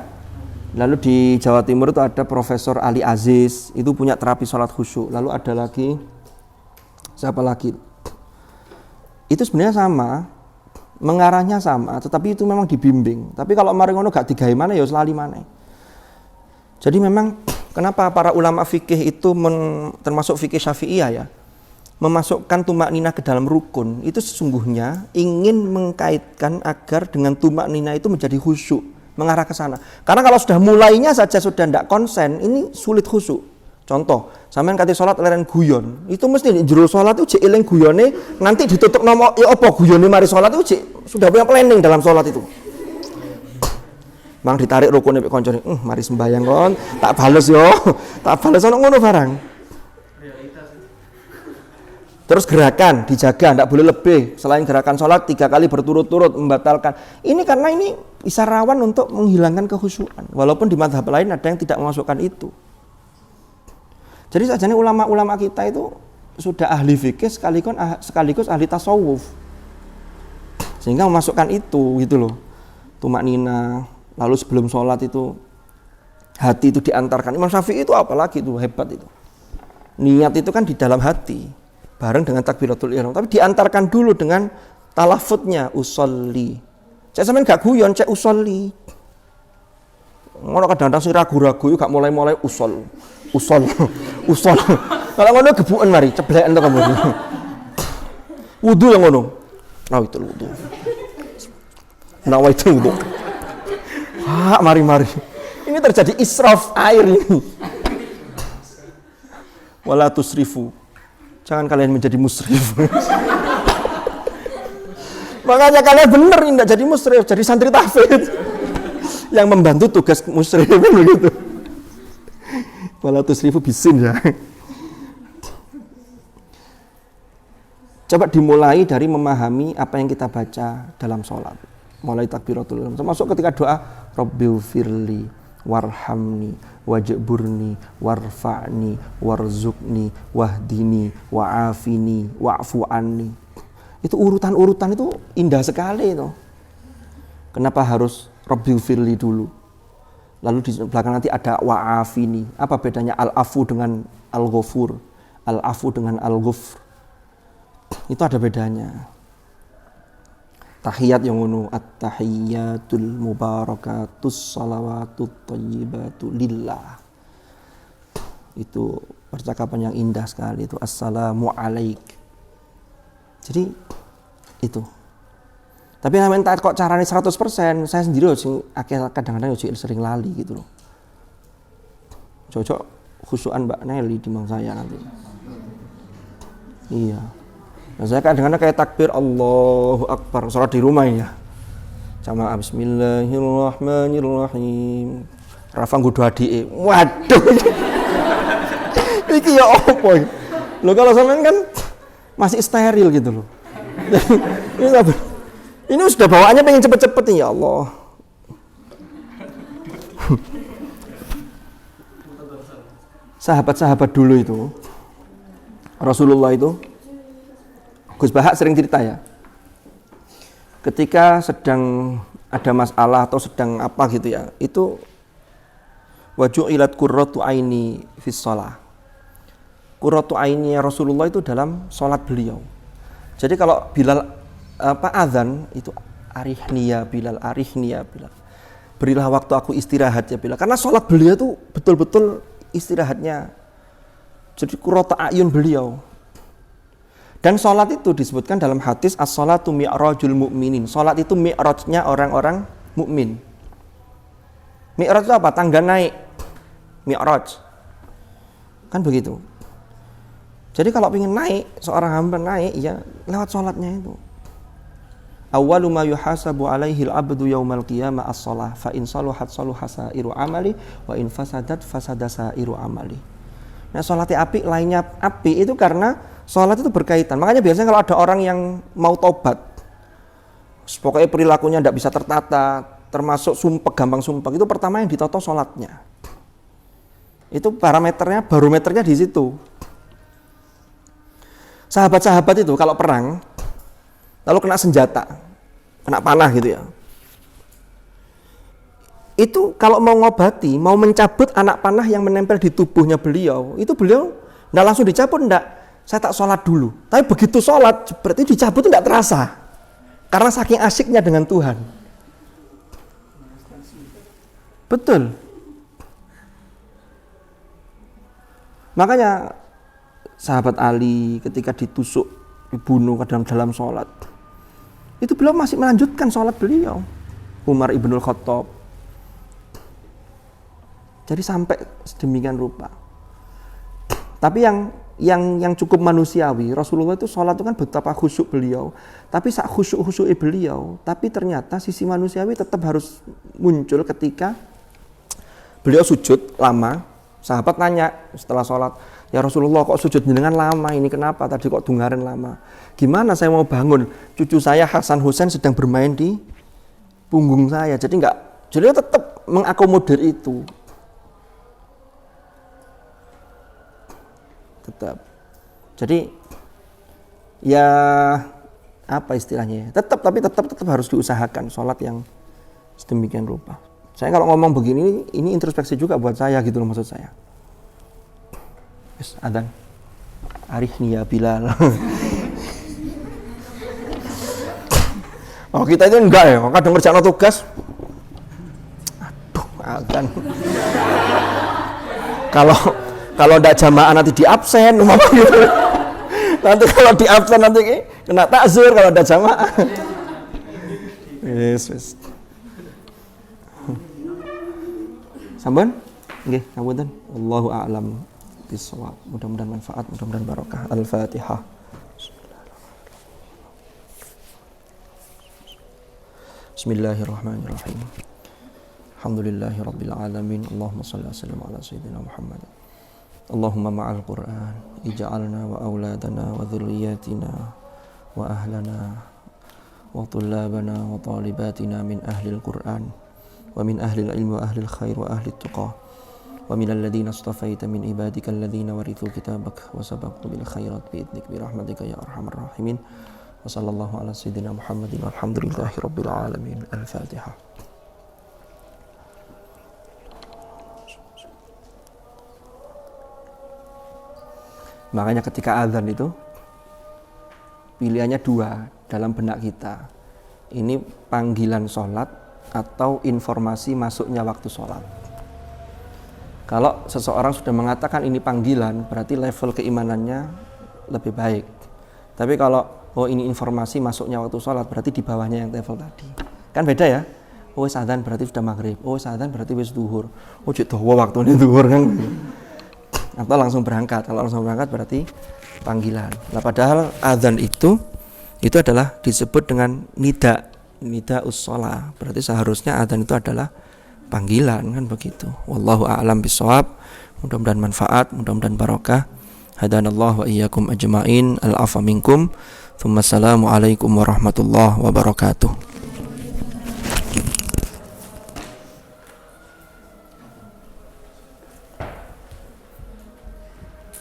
Lalu di Jawa Timur itu ada Profesor Ali Aziz, itu punya terapi sholat khusyuk. Lalu ada lagi siapa lagi? Itu sebenarnya sama, mengarahnya sama, tetapi itu memang dibimbing. Tapi kalau mari ngono gak digawe mana ya selali mana. Jadi memang kenapa para ulama fikih itu termasuk fikih Syafi'iyah ya, memasukkan tumak ninah ke dalam rukun, itu sesungguhnya ingin mengkaitkan agar dengan tumak ninah itu menjadi khusyuk, mengarah ke sana. Karena kalau sudah mulainya saja sudah tidak konsen, ini sulit khusyuk. Contoh, sampean kate salat leren guyon, itu mesti di jero salat itu jek eling guyone, nanti ditutup nomor ya apa guyone mari salat itu jek sudah punya planning dalam salat itu. Mang ditarik rukune pek kancane, mari sembayang kon, tak bales yo. Tak bales ono ngono barang. Terus gerakan dijaga, tidak boleh lebih. Selain gerakan sholat 3 kali berturut-turut membatalkan. Ini karena ini bisa rawan untuk menghilangkan kekhusyuan. Walaupun di mazhab lain ada yang tidak memasukkan itu. Jadi sajane ulama-ulama kita itu sudah ahli fikih sekaligus ahli tasawuf. Sehingga memasukkan itu gitu loh. Tumak nina, lalu sebelum sholat itu hati itu diantarkan. Imam Syafi'i itu apalagi itu hebat itu. Niat itu kan di dalam hati. Bareng dengan takbiratul ihram, tapi diantarkan dulu dengan talafutnya usolli. Cek sampean gak guyon, cek usolli. Ngono kadang-kadang sing ragu-ragu gak mulai-mulai usol. Kalau ngono gebuken mari, cebleken to kamu. Wudu yang ngono. Nah itu wudu. Nah itu wudu. Mari. Ini terjadi israf air ini. Wala tusrifu. Jangan kalian menjadi musrif. Makanya kalian benar tidak jadi musrif, jadi santri tahfidz yang membantu tugas musrif begitu. Wala tusrifu bisin ya. Coba dimulai dari memahami apa yang kita baca dalam sholat. Mulai takbiratul ihram, termasuk ketika doa Rabbighfirli warhamni wajburni warfa'ni warzuqni wahdini wa'afini wa'fu anni. Itu urutan-urutan itu indah sekali itu. Kenapa harus Rabbighfirli dulu? Lalu di belakang nanti ada wa'afini. Apa bedanya al-afu dengan al-ghafur? Al-afu dengan al-ghufr. Itu ada bedanya. Tahiyat yang ngono, at-tahiyyatul mubarakatus salawatut thayyibatu lillah. Itu percakapan yang indah sekali itu, assalamu alaik. Jadi itu. Tapi namanya tak kok caranya 100%, saya sendiri sing kadang-kadang sering lali gitu loh. Cocok khusyuan Mbak Nelly di mang saya nanti. Iya. Nah, saya kadang-kadang kayak takbir Allahu Akbar sholat di rumah ya. Jamaah bismillahirrahmanirrahim. Rafa nggodho adike. Waduh. Iki ya opo iki? Lho kalau sampean kan masih steril gitu loh. Ini sudah bawaannya pengen cepet-cepet nih, ya Allah. Sahabat-sahabat dulu itu, Rasulullah itu, Gus Bahak sering cerita ya, ketika sedang ada masalah atau sedang apa gitu ya, itu waju'ilat qurratu aini fis shalah. Qurratu aini Rasulullah itu dalam sholat beliau. Jadi kalau Bilal azan itu arihniya Bilal, arihniya Bilal. Berilah waktu aku istirahat ya Bilal. Karena sholat beliau itu betul-betul istirahatnya. Jadi qurratu ayun beliau. Dan sholat itu disebutkan dalam hadis as-sholatu mi'rajul mu'minin. Sholat itu mi'rajnya orang-orang mukmin. Mi'raj itu apa? Tangga naik. Mi'raj. Kan begitu. Jadi kalau ingin naik, seorang hamba naik ya lewat sholatnya itu. Awwalu ma yuhasabu alaihi al-abdu yaumal qiyamah as-shalah fa in saluhat saluha sairu amali wa in fasadat fasada sairu amali. Nah, sholat api lainnya api itu karena sholat itu berkaitan. Makanya biasanya kalau ada orang yang mau tobat, pokoknya perilakunya tidak bisa tertata, termasuk sumpek, gampang sumpek, itu pertama yang ditoto sholatnya. Itu parameternya, barometernya di situ. Sahabat-sahabat itu kalau perang, lalu kena senjata, kena panah gitu ya. Itu kalau mau ngobati, mau mencabut anak panah yang menempel di tubuhnya beliau, itu beliau nggak langsung dicabut, enggak. Saya tak sholat dulu. Tapi begitu sholat, berarti dicabut itu enggak terasa. Karena saking asyiknya dengan Tuhan. Betul. Makanya sahabat Ali ketika ditusuk, dibunuh dalam sholat, itu beliau masih melanjutkan sholat beliau. Umar ibnul Khattab. Jadi sampai sedemikian rupa. Tapi yang cukup manusiawi, Rasulullah itu sholat itu kan betapa khusyuk beliau. Tapi sak khusyuk-khusyuk beliau, tapi ternyata sisi manusiawi tetap harus muncul ketika beliau sujud lama. Sahabat nanya setelah sholat, ya Rasulullah kok sujud jenengan lama ini, kenapa tadi kok dungaren lama? Gimana saya mau bangun? Cucu saya Hasan Husain sedang bermain di punggung saya. Jadi dia tetap mengakomodir itu. Tetap. Jadi ya apa istilahnya? Tetap harus diusahakan sholat yang sedemikian rupa. Saya kalau ngomong begini ini introspeksi juga buat saya gitu loh, maksud saya. Yes, adzan. Arihniya Bilal. Oh, kita itu enggak ya, kadang ngerjain tugas. Aduh, adzan. Kalau enggak jamaah nanti di absen, gitu. Nanti kalau di absen nanti kena takzir kalau ada jamaah. Yes. Sampun? Nggih, ngapunten. Wallahu a'lam bishawab. Mudah-mudahan manfaat, mudah-mudahan barokah. Al-Fatihah. Bismillahirrahmanirrahim. Alhamdulillahirabbil alamin. Allahumma shalli wa sallim ala sayyidina Muhammad. Allahumma ma'al Qur'an ij'alna wa auladana wa dhurriyyatina wa ahlana wa tullabana wa talibatina min ahlil Qur'an wa min ahlil ilmi wa ahlil khair wa ahlil tuqah wa min alladhina astafaita min ibadika alladhina warithu kitabak wa sabaqtu bil khairat bi'idnik bi rahmatika ya arhamar rahimin. Wa sallallahu ala sayyidina Muhammadin walhamdulillahi rabbil alamin. Al-Fatihah. Makanya ketika azan itu pilihannya dua dalam benak kita. Ini panggilan sholat atau informasi masuknya waktu sholat. Kalau seseorang sudah mengatakan ini panggilan, berarti level keimanannya lebih baik. Tapi kalau ini informasi masuknya waktu sholat, berarti di bawahnya yang level tadi. Kan beda ya? Wis azan berarti sudah maghrib. Azan berarti wis duhur. Cek dawa waktunya duhur kan. Atau langsung berangkat. Kalau langsung berangkat berarti panggilan. Nah, padahal azan itu adalah disebut dengan nida. nida'us shalah. Berarti seharusnya adzan itu adalah panggilan, kan begitu. Wallahu a'lam bishawab. Mudah-mudahan manfaat, mudah-mudahan barokah. Hadanallahu wa iyyakum ajma'in. Al-'afwa minkum. Assalamualaikum warahmatullahi wabarakatuh.